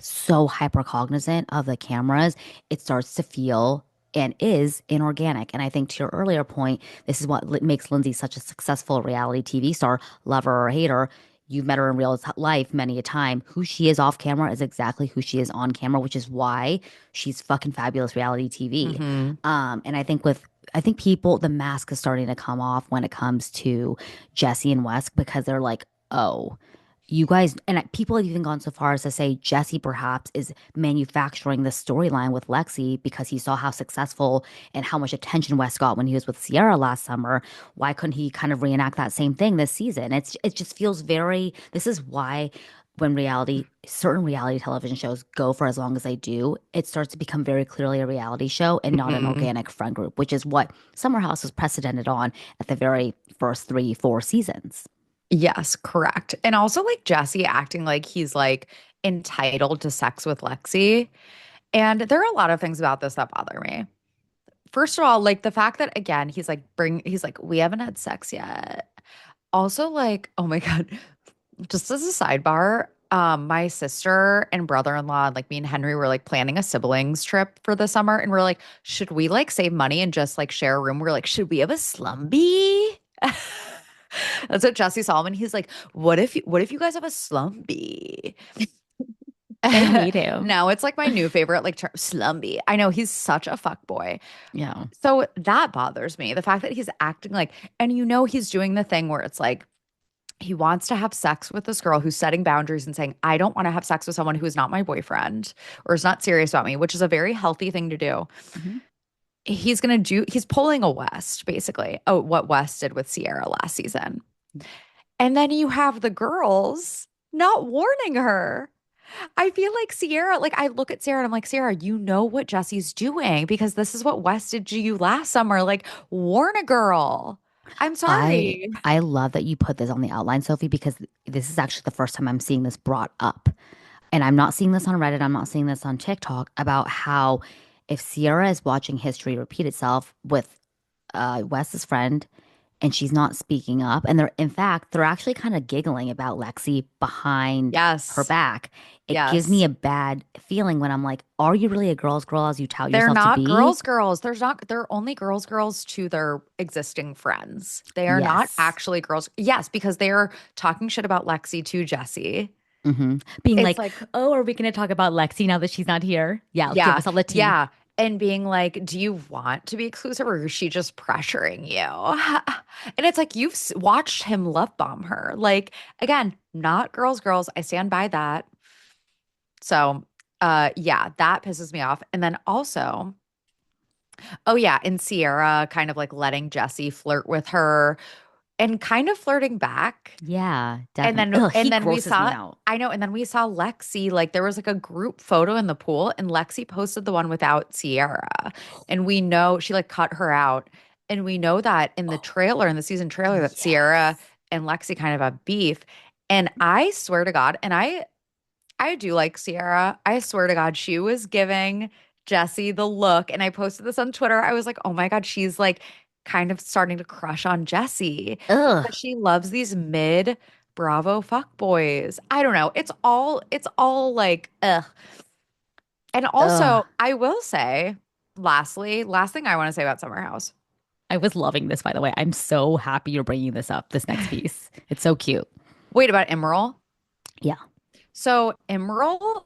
hyper cognizant of the cameras, it starts to feel and is inorganic. And I think to your earlier point, this is what makes Lindsay such a successful reality TV star, lover or hater. You've met her in real life many a time. Who she is off camera is exactly who she is on camera, which is why she's fucking fabulous reality TV. Mm-hmm. And I think people, the mask is starting to come off when it comes to Jesse and Wes because they're like, oh, you guys, and people have even gone so far as to say Jesse perhaps is manufacturing the storyline with Lexi because he saw how successful and how much attention Wes got when he was with Sierra last summer. Why couldn't he kind of reenact that same thing this season? It just feels very, this is why when certain reality television shows go for as long as they do, it starts to become very clearly a reality show and not an Mm-hmm. organic friend group, which is what Summer House was precedented on at the very first three, four seasons. Yes, correct. And also like Jesse acting like he's like entitled to sex with Lexi. And there are a lot of things about this that bother me. First of all, like the fact that again, he's like, we haven't had sex yet. Also, like, oh my God, just as a sidebar, my sister and brother-in-law, like me and Henry were like planning a siblings trip for the summer, and we're like, should we like save money and just like share a room? We're like, should we have a slumbie? That's what Jesse Solomon. He's like, what if you guys have a slumbie? They need him. Now it's like my new favorite, like term, slumbie. I know he's such a fuck boy. Yeah. So that bothers me. The fact that he's acting like, and you know, he's doing the thing where it's like, he wants to have sex with this girl who's setting boundaries and saying, I don't want to have sex with someone who is not my boyfriend or is not serious about me, which is a very healthy thing to do. Mhm. He's pulling a West, basically. Oh, what West did with Sierra last season. And then you have the girls not warning her. I feel like Sierra, like I look at Sarah and I'm like, Sarah, you know what Jesse's doing because this is what West did to you last summer. Like, warn a girl. I'm sorry. I love that you put this on the outline, Sophie, because this is actually the first time I'm seeing this brought up. And I'm not seeing this on Reddit, I'm not seeing this on TikTok about how if Sierra is watching history repeat itself with Wes's friend and she's not speaking up, and they're actually kind of giggling about Lexi behind her Yes. back. It gives me Yes. a bad feeling when I'm like, are you really a girl's girl as you tout They're yourself to not be? girls. They're only girls to their existing friends. They are not Yes. actually girls. Yes, because they're talking shit about Lexi to Jesse. Being It's like, like, oh, are we going to talk about Lexi now that she's not here? Yeah, give yeah, us all the tea. yeah. And being like, do you want to be exclusive or is she just pressuring you? And it's like, watched him love bomb her. Like, again, not girls. I stand by that. So, yeah, that pisses me off. And then also, oh yeah, and Sierra kind of like letting Jesse flirt with her and kind of flirting back. Yeah, And definitely. then Ugh, and he then we grosses me saw out. I know, and then we saw Lexi, like there was like a group photo in the pool, and Lexi posted the one without Sierra. And we know she like cut her out. And we know that in the Oh, trailer, in the season trailer, that Sierra yes. and Lexi kind of have beef. And I swear to God, and I do like Sierra. I swear to God, she was giving Jesse the look. And I posted this on Twitter. I was like, oh my God, she's like kind of starting to crush on Jesse Ugh, because she loves these mid Bravo fuck boys. I don't know. It's all like, ugh. And ugh. also, I will say, last thing I want to say about Summer House. I was loving this, by the way. I'm so happy you're bringing this up, this next piece. It's so cute. Wait, about Emerald. Yeah. So Emerald,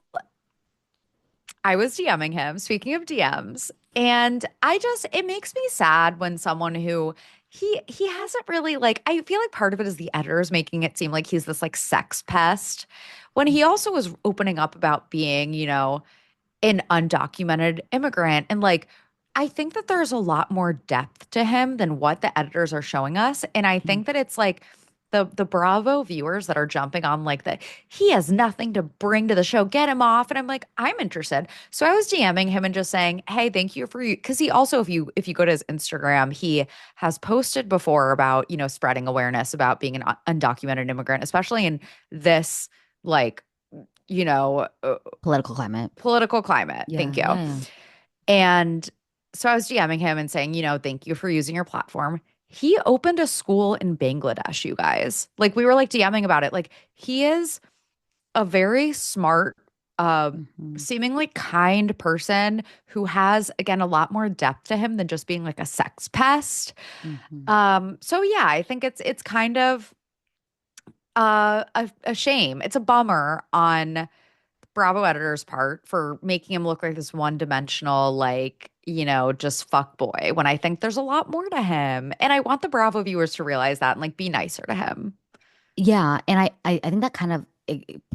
I was DMing him, speaking of DMs, and it makes me sad when someone who he hasn't really like I feel like part of it is the editors making it seem like he's this like sex pest when he also was opening up about being, an undocumented immigrant and like I think that there's a lot more depth to him than what the editors are showing us, and I think that it's like the Bravo viewers that are jumping on like that he has nothing to bring to the show, get him off. And I'm like, I'm interested. So I was DMing him and just saying, hey, thank you for you. Because he also, if you go to his Instagram, he has posted before about, spreading awareness about being an undocumented immigrant, especially in this like, you know, uh, Political climate. political climate. Yeah, Thank you. yeah, yeah. And so I was DMing him and saying, thank you for using your platform. He opened a school in Bangladesh, you guys. Like we were like DMing about it. Like he is a very smart, uh, Hmm. seemingly kind person who has, again, a lot more depth to him than just being like a sex pest. Hmm. So yeah, I think it's kind of a shame. It's a bummer on Bravo editor's part for making him look like this one-dimensional, like, just fuck boy, when I think there's a lot more to him. And I want the Bravo viewers to realize that and like be nicer to him. Yeah, and I think that kind of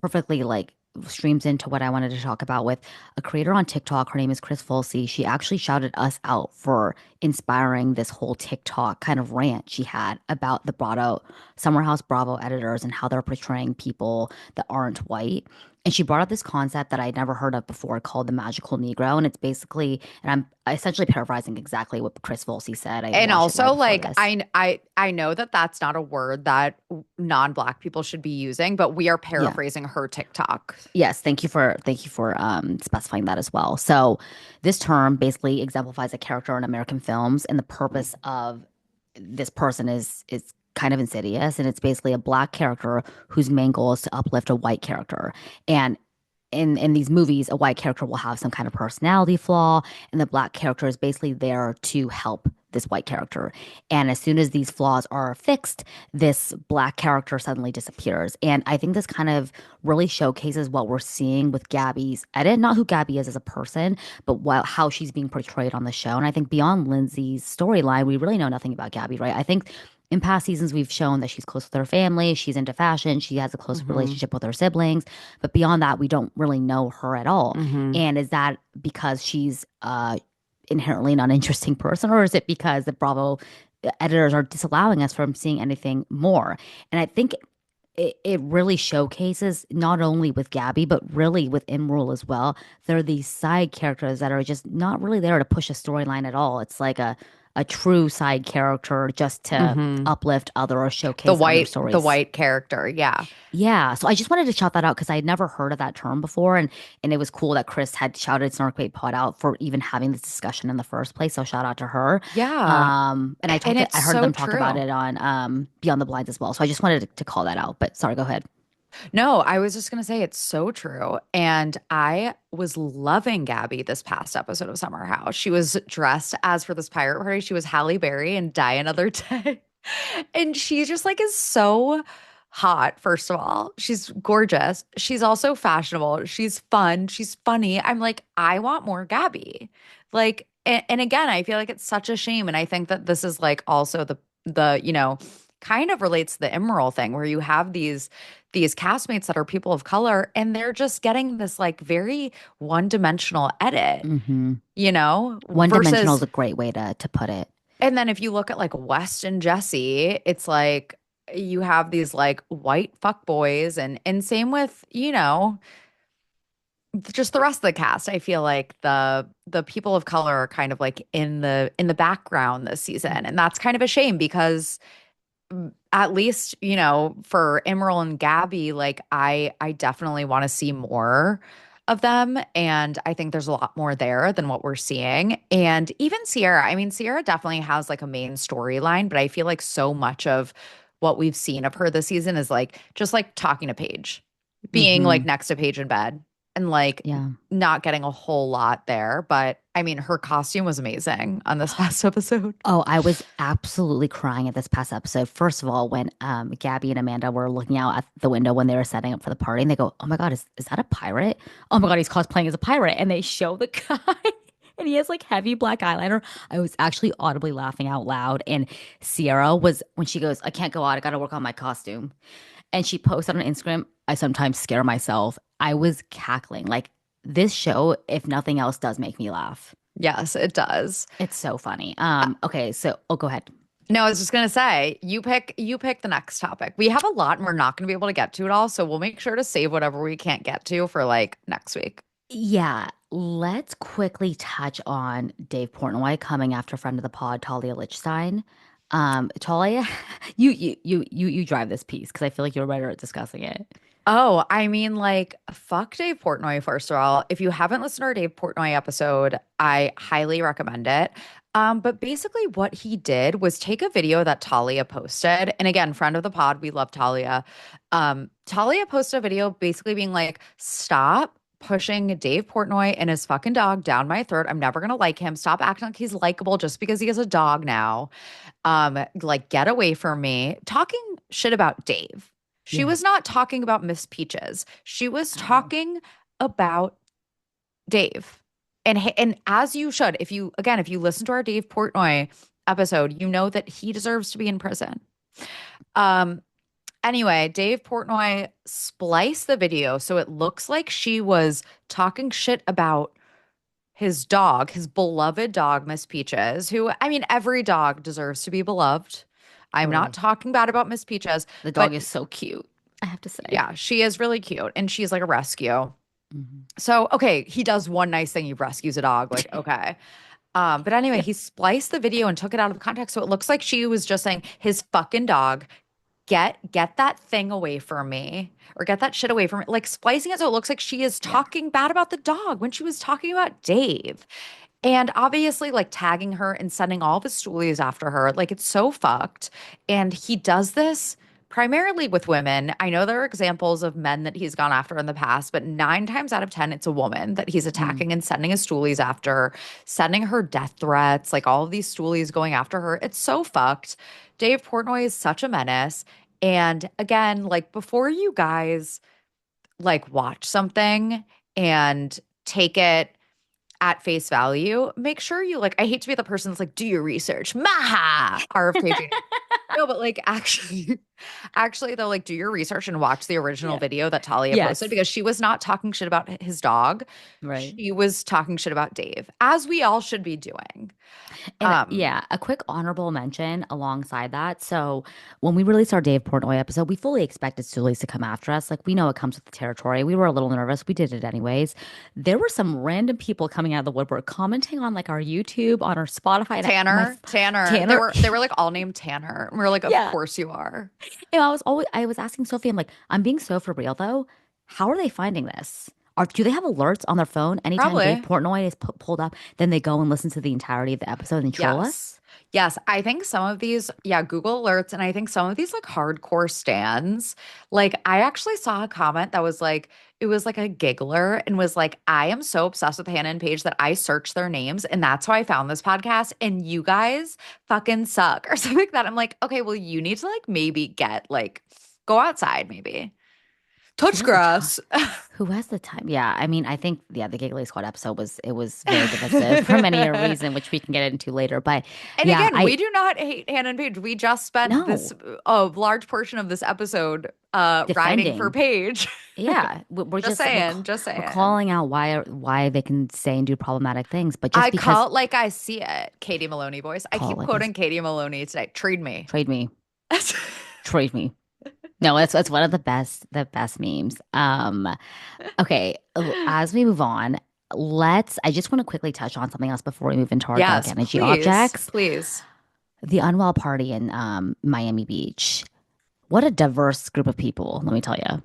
perfectly like streams into what I wanted to talk about with a creator on TikTok. Her name is Chris Folsey. She actually shouted us out for inspiring this whole TikTok kind of rant she had about the Bravo Summer House Bravo editors and how they're portraying people that aren't white. And she brought up this concept that I'd never heard of before called the magical Negro. And it's basically, and I'm essentially paraphrasing exactly what Chris Folsey said. I And watched it right also, before like, this. I know that that's not a word that non-black people should be using, but we are Yeah. paraphrasing her TikTok. Yes, thank you for specifying that as well. So, this term basically exemplifies a character in American films, and the purpose of this person is kind of insidious, and it's basically a black character whose main goal is to uplift a white character. And in these movies, a white character will have some kind of personality flaw, and the black character is basically there to help this white character. And as soon as these flaws are fixed, this black character suddenly disappears. And I think this kind of really showcases what we're seeing with Gabby's edit, not who Gabby is as a person, but how she's being portrayed on the show. And I think beyond Lindsay's storyline, we really know nothing about Gabby, right? I think in past seasons, we've shown that she's close with her family, she's into fashion, she has a close Hmm. relationship with her siblings. But beyond that, we don't really know her at all. Hmm. And is that because she's inherently an uninteresting person, or is it because the Bravo editors are disallowing us from seeing anything more? And I think it really showcases not only with Gabby, but really with Imrul as well. There are these side characters that are just not really there to push a storyline at all. It's like a true side character just to Hmm. uplift other or The showcase other the stories. white character. Yeah. Yeah, so I just wanted to shout that out because I had never heard of that term before, and it was cool that Chris had shouted Snarkbait Pod out for even having this discussion in the first place. So shout out to her. Yeah. And And it's I heard so them talk about true. it on Beyond the Blinds as well. So I just wanted to call that out. But sorry, go ahead. No, I was just going to say it's so true. And I was loving Gabby this past episode of Summer House. She was dressed as for this pirate party. She was Halle Berry in Die Another Day. And she just like is so hot, first of all. She's gorgeous. She's also fashionable. She's fun. She's funny. I'm like, I want more Gabby. Like, and again, I feel like it's such a shame. And I think that this is like also the kind of relates to the Emerald thing where you have these castmates that are people of color and they're just getting this like very one-dimensional edit, Mm-hmm. One dimensional is versus a great way to put it. and then if you look at like West and Jesse, it's like you have these like white fuck boys and same with, just the rest of the cast. I feel like the people of color are kind of like in the background this season. And that's kind of a shame because at least, for Emerald and Gabby, like I definitely want to see more of them. And I think there's a lot more there than what we're seeing. And even Sierra, I mean, Sierra definitely has like a main storyline, but I feel like so much of what we've seen of her this season is like just like talking to Paige, being like Mm-hmm. next to Paige in bed and like Yeah. not getting a whole lot there. But I mean, her costume was amazing on this past episode. Oh, I was absolutely crying at this past episode. First of all, when Gabby and Amanda were looking out at the window when they were setting up for the party, and they go, "Oh my God, is that a pirate? Oh my God, he's cosplaying as a pirate." And they show the guy, and he has like heavy black eyeliner. I was actually audibly laughing out loud. And Sierra was when she goes, "I can't go out. I got to work on my costume." And she posted on Instagram, "I sometimes scare myself." I was cackling. Like this show, if nothing else, does make me laugh. Yes, it does. It's so funny. Okay, so go ahead. No, I was just gonna say, you pick the next topic. We have a lot and we're not gonna be able to get to it all, so we'll make sure to save whatever we can't get to for like next week. Yeah, let's quickly touch on Dave Portnoy coming after friend of the pod, Talia Lichstein. Talia, you drive this piece because I feel like you're better at discussing it. Oh, I mean, like, fuck Dave Portnoy, first of all. If you haven't listened to our Dave Portnoy episode, I highly recommend it. But basically, what he did was take a video that Talia posted. And again, friend of the pod, we love Talia. Talia posted a video basically being like, stop pushing Dave Portnoy and his fucking dog down my throat. I'm never gonna like him. Stop acting like he's likable just because he has a dog now. Like, get away from me. Talking shit about Dave. She Yeah. was not talking about Miss Peaches. She was Oh, talking about Dave. And as you should, if you again, if you listen to our Dave Portnoy episode, you know that he deserves to be in prison. Um anyway, Dave Portnoy spliced the video so it looks like she was talking shit about his dog, his beloved dog, Miss Peaches, who, I mean, every dog deserves to be beloved. I'm not totally. talking bad about Miss Peaches, The dog but is so cute, I have to say. yeah, she is really cute and she's like a rescue. Mhm. So, okay, he does one nice thing, he rescues a dog, like, okay. But anyway, Yeah. he spliced the video and took it out of context. So it looks like she was just saying his fucking dog, get that thing away from me or get that shit away from me. Like splicing it so it looks like she is Yeah. talking bad about the dog when she was talking about Dave. And obviously, like tagging her and sending all the stoolies after her. Like, it's so fucked. And he does this primarily with women. I know there are examples of men that he's gone after in the past, but 9 times out of 10, it's a woman that he's Mm. attacking and sending his stoolies after, sending her death threats, like all of these stoolies going after her. It's so fucked. Dave Portnoy is such a menace. And again, like before you guys like watch something and take it at face value, make sure you like, I hate to be the person that's like, do your research. Maha RFK. No, but like actually, actually though, like do your research and watch the original Yeah. video that Talia posted Yes. because she was not talking shit about his dog. Right. She was talking shit about Dave, as we all should be doing. And Um, yeah, a quick honorable mention alongside that. So when we released our Dave Portnoy episode, we fully expected Sully's to come after us. Like we know it comes with the territory. We were a little nervous. We did it anyways. There were some random people coming out of the woodwork commenting on like our YouTube, on our Spotify, and Tanner, they Tanner. were like all named Tanner. And we are like, of Yeah. course you are. And I was asking Sophie, I'm like, I'm being so for real though. How are they finding this? Do they have alerts on their phone anytime Dave Probably. Portnoy is pulled up? Then they go and listen to the entirety of the episode and troll us? Yes. Yes. I think some of these, yeah, Google Alerts, and I think some of these like hardcore stands. Like, I actually saw a comment that was like, it was like a giggler and was like, I am so obsessed with Hannah and Paige that I searched their names. And that's how I found this podcast. And you guys fucking suck or something like that. I'm like, okay, well, you need to like maybe get like, go outside, maybe Who touch has the time? grass. Who has the time? Yeah, I mean, I think the Giggly Squad episode was very divisive for many a reason, which we can get into later. But And yeah, again, we do not hate Hannah and Paige. We just spent this no a large portion of this episode riding for defending. Paige. Yeah, Just saying, just we're saying. calling out why they can say and do problematic things, but I just call because it like I see it. Katie Maloney voice. I call it keep like this, quoting Katie Maloney today. Trade me. trade me, trade me. No, that's one of the best memes. Okay, as we move on, I just want to quickly touch on something else before we move into our dark Yes, energy please, objects. please. The Unwell party in Miami Beach. What a diverse group of people, let me tell you.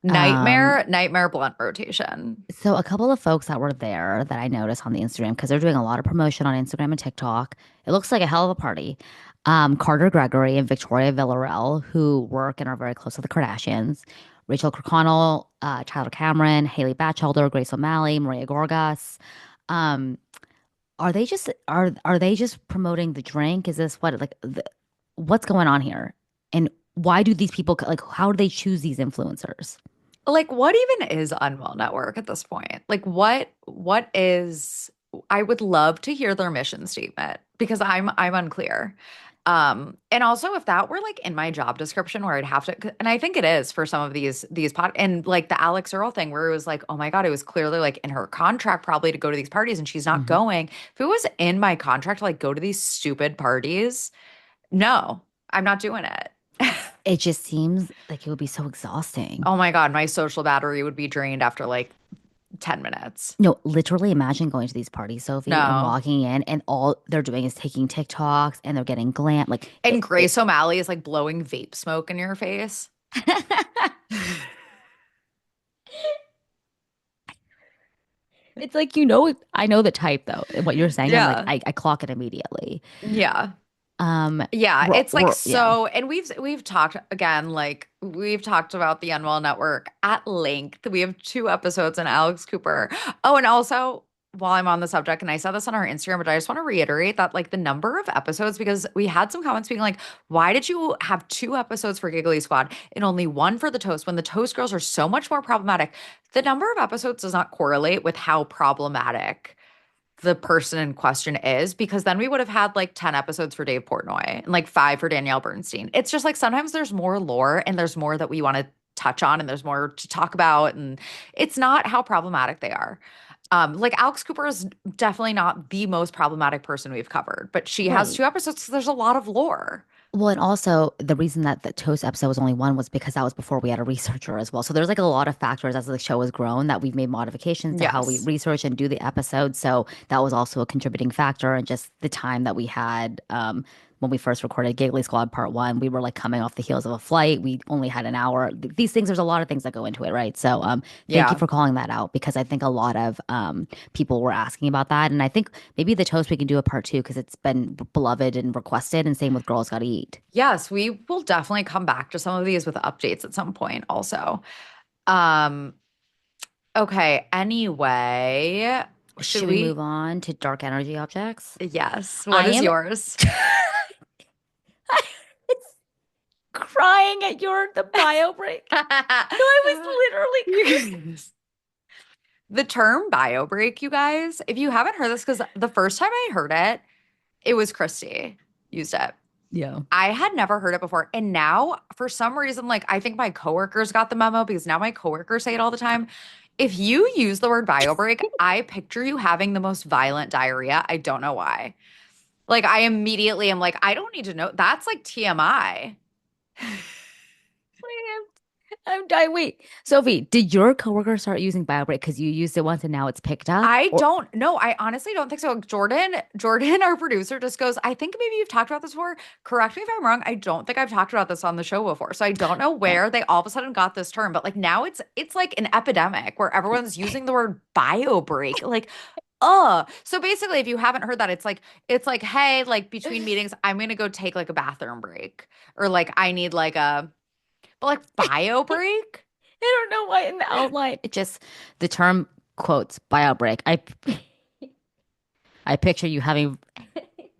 Nightmare blunt rotation. So a couple of folks that were there that I noticed on the Instagram, because they're doing a lot of promotion on Instagram and TikTok. It looks like a hell of a party. Carter Gregory and Victoria Villarreal, who work and are very close to the Kardashians. Rachel Kirkconnell, Tyler Cameron, Haley Batchelder, Grace O'Malley, Maria Gorgas. Um, are they just promoting the drink? Is this what's going on here? And why do these people like how do they choose these influencers? Like, what even is Unwell Network at this point? Like, what is? I would love to hear their mission statement because I'm unclear. And also if that were like in my job description where I'd have to, and I think it is for some of these pod and like the Alex Earl thing where it was like, oh my God, it was clearly like in her contract probably to go to these parties and she's not Mhm. going. If it was in my contract to like go to these stupid parties, no, I'm not doing it. It just seems like it would be so exhausting. Oh my God, my social battery would be drained after like 10 minutes. No, literally imagine going to these parties, Sophie, and No. walking in, and all they're doing is taking TikToks and they're getting glam. Like And Grace O'Malley is like blowing vape smoke in your face. It's like, I know the type though. What you're saying, I'm like, Yeah. I clock it immediately. Yeah. Um, Yeah, it's like yeah. so, and we've talked again, like we've talked about the Unwell Network at length. We have two episodes on Alex Cooper. Oh, and also while I'm on the subject, and I said this on our Instagram, but I just want to reiterate that like the number of episodes, because we had some comments being like, why did you have two episodes for Giggly Squad and only one for the Toast when the Toast girls are so much more problematic? The number of episodes does not correlate with how problematic the person in question is, because then we would have had like 10 episodes for Dave Portnoy and like five for Danielle Bernstein. It's just like sometimes there's more lore and there's more that we want to touch on and there's more to talk about. And it's not how problematic they are. Like Alex Cooper is definitely not the most problematic person we've covered, but she has Right. two episodes because there's a lot of lore. Well, and also the reason that the Toast episode was only one was because that was before we had a researcher as well. So there's like a lot of factors as the show has grown that we've made modifications to how we Yes. research and do the episode. So that was also a contributing factor, and just the time that we had when we first recorded Giggly Squad Part One, we were like coming off the heels of a flight. We only had an hour. These things, there's a lot of things that go into it, right? So thank you Yeah. for calling that out because I think a lot of people were asking about that, and I think maybe the Toast we can do a part two because it's been beloved and requested, and same with Girls Gotta Eat. Yes, we will definitely come back to some of these with updates at some point also. Um, Okay, anyway, should Should we move we? on to dark energy objects? Yes. What I is am yours? crying at the bio break. No, I was literally You- The term bio break, you guys, if you haven't heard this, because the first time I heard it, it was Christy used it. yeah. I had never heard it before. And now, for some reason, like I think my coworkers got the memo because now my coworkers say it all the time. If you use the word bio break, I picture you having the most violent diarrhea. I don't know why. Like I immediately am like, I don't need to know. That's like TMI. I'm dying. Wait, Sophie, did your coworker start using BioBreak because you used it once and now it's picked up? I Or don't know. I honestly don't think so. Jordan, our producer, just goes, I think maybe you've talked about this before. Correct me if I'm wrong. I don't think I've talked about this on the show before. So I don't know oh, where they all of a sudden got this term, but like now it's like an epidemic where everyone's using the word bio break. Like, so basically if you haven't heard that, it's like, hey, like between meetings, I'm gonna go take like a bathroom break. Or like I need like a but like bio break? I don't know why in the outline it just the term quotes BioBreak. I picture you having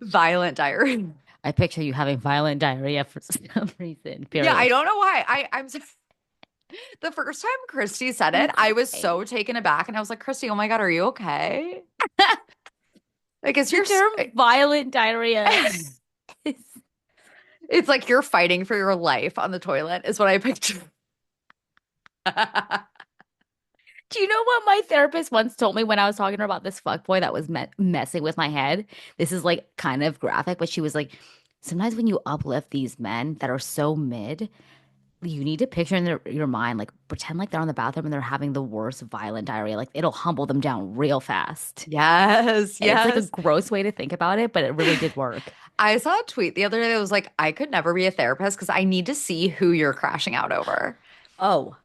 Violent diarrhea. I picture you having violent diarrhea for some reason. Yeah, I Period. don't know why. I'm so The first time Christy said I'm it, I was crying. so taken aback and I was like, Christy, oh my God, are you okay? Like, is The your, term violent diarrhea is it's like you're fighting for your life on the toilet, is what I picture. Do you know what my therapist once told me when I was talking to her about this fuckboy that was messing with my head? This is like kind of graphic, but she was like, sometimes when you uplift these men that are so mid, you need to picture in your mind, like pretend like they're on the bathroom and they're having the worst violent diarrhea. Like it'll humble them down real fast. Yes, And it's like a yes. gross way to think about it, but it really did work. I saw a tweet the other day that was like, I could never be a therapist because I need to see who you're crashing out over. Oh,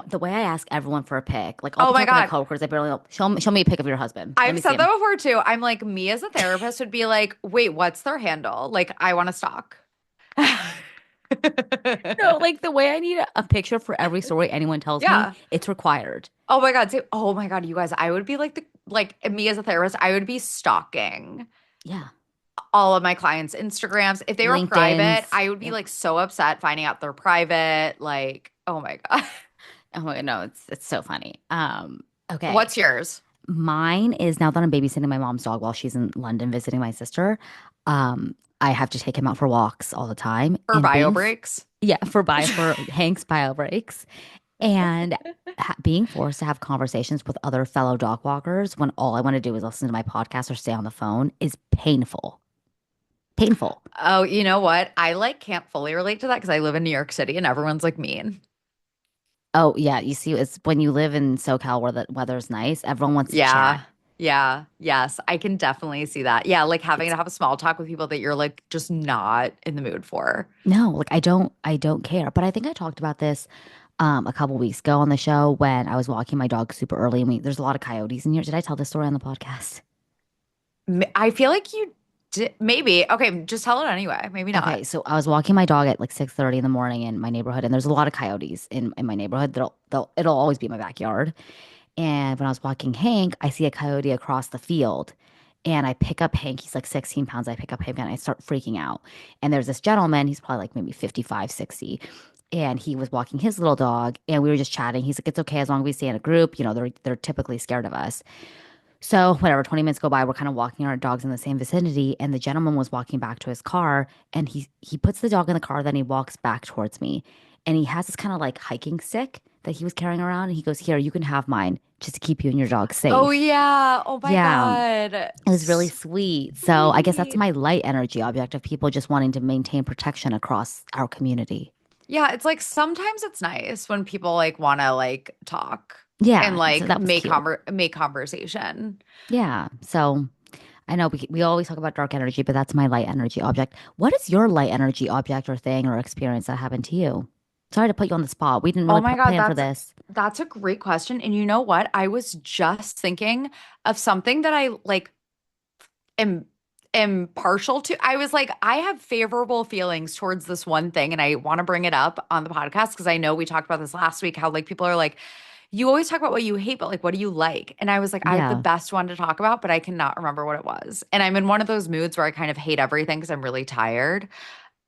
the way I ask everyone for a pic, like I'll Oh be my talking to God. coworkers, I barely know. Show me a pic of your husband. Let I've me see said him. that before too. I'm like, me as a therapist would be like, wait, what's their handle? Like, I want to stalk. No, like the way I need a picture for every story anyone tells me, Yeah. it's required. Oh my God. Oh my God, you guys, I would be like like me as a therapist, I would be stalking Yeah. all of my clients' Instagrams. If they were private, LinkedIn's. I would be Yep. like so upset finding out they're private. Like, oh my God. Oh my God, no, it's so funny. Okay. What's yours? Mine is now that I'm babysitting my mom's dog while she's in London visiting my sister. I have to take him out for walks all the time. For And bio breaks? yeah, for Hank's bio breaks. And being forced to have conversations with other fellow dog walkers when all I want to do is listen to my podcast or stay on the phone is painful. Painful. Oh, you know what? I like can't fully relate to that because I live in New York City and everyone's like mean. Oh, yeah. You see, it's when you live in SoCal where the weather's nice, everyone wants to chat. Yeah. Yeah. Yes. I can definitely see that. Yeah. Like having It's to have a small talk with people that you're like just not in the mood for. no, like I don't care. But I think I talked about this. a couple weeks ago on the show when I was walking my dog super early and there's a lot of coyotes in here. Did I tell this story on the podcast? I feel like you did. Maybe. Okay, just tell it anyway. Maybe not. Okay, so I was walking my dog at like 6:30 in the morning in my neighborhood, and there's a lot of coyotes in my neighborhood. It'll always be in my backyard. And when I was walking Hank, I see a coyote across the field. And I pick up Hank. He's like 16 pounds. I pick up Hank and I start freaking out. And there's this gentleman, he's probably like maybe 55, 60. And he was walking his little dog and we were just chatting. He's like, it's okay as long as we stay in a group. You know, they're typically scared of us. So whatever, 20 minutes go by, we're kind of walking our dogs in the same vicinity, and the gentleman was walking back to his car, and he puts the dog in the car, then he walks back towards me. And he has this kind of like hiking stick that he was carrying around, and he goes, "Here, you can have mine just to keep you and your dog Oh safe." yeah. Oh my Yeah, God. it was really sweet. So I guess that's Sweet. my light energy object of people just wanting to maintain protection across our community. Yeah, it's like sometimes it's nice when people like want to like talk and Yeah, so like that was cute. make conversation. Yeah. So I know we always talk about dark energy, but that's my light energy object. What is your light energy object or thing or experience that happened to you? Sorry to put you on the spot. We didn't Oh really my God, plan for this. that's a great question. And you know what? I was just thinking of something that I like am am partial to. I was like, I have favorable feelings towards this one thing, and I want to bring it up on the podcast because I know we talked about this last week, how like people are like, you always talk about what you hate, but like, what do you like? And I was like, I have the Yeah. best one to talk about, but I cannot remember what it was. And I'm in one of those moods where I kind of hate everything because I'm really tired.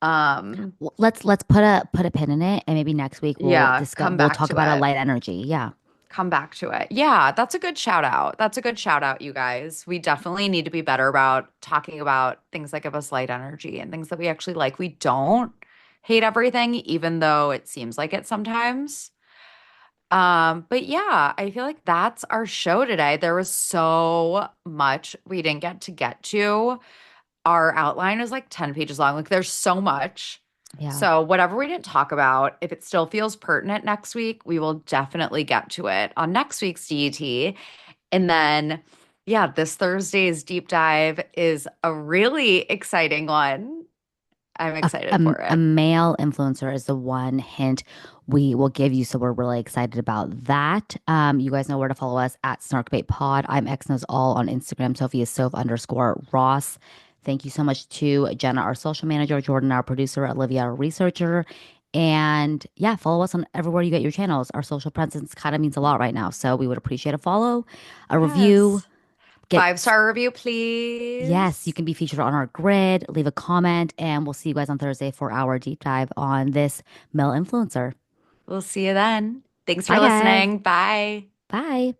Um, Let's put a pin in it, and maybe next week we'll yeah, discuss. We'll talk about our light energy. Yeah. come back to it. Yeah, that's a good shout out. That's a good shout out, you guys. We definitely need to be better about talking about things that give us light energy and things that we actually like. We don't hate everything, even though it seems like it sometimes. But yeah, I feel like that's our show today. There was so much we didn't get to. Our outline is like 10 pages long. Like there's so much. Yeah. So whatever we didn't talk about, if it still feels pertinent next week, we will definitely get to it on next week's DET. And then, yeah, this Thursday's deep dive is a really exciting one. I'm excited for A it. male influencer is the one hint we will give you. So we're really excited about that. You guys know where to follow us at Snarkbait Pod. I'm X Knows All on Instagram. Sophie is Soph_Ross. Thank you so much to Jenna, our social manager, Jordan, our producer, Olivia, our researcher. And yeah, follow us on everywhere you get your channels. Our social presence kind of means a lot right now. So we would appreciate a follow, a review. Yes. Five Get star review, Yes, you please. can be featured on our grid. Leave a comment, and we'll see you guys on Thursday for our deep dive on this male influencer. We'll see you then. Thanks for Bye, guys. listening. Bye. Bye.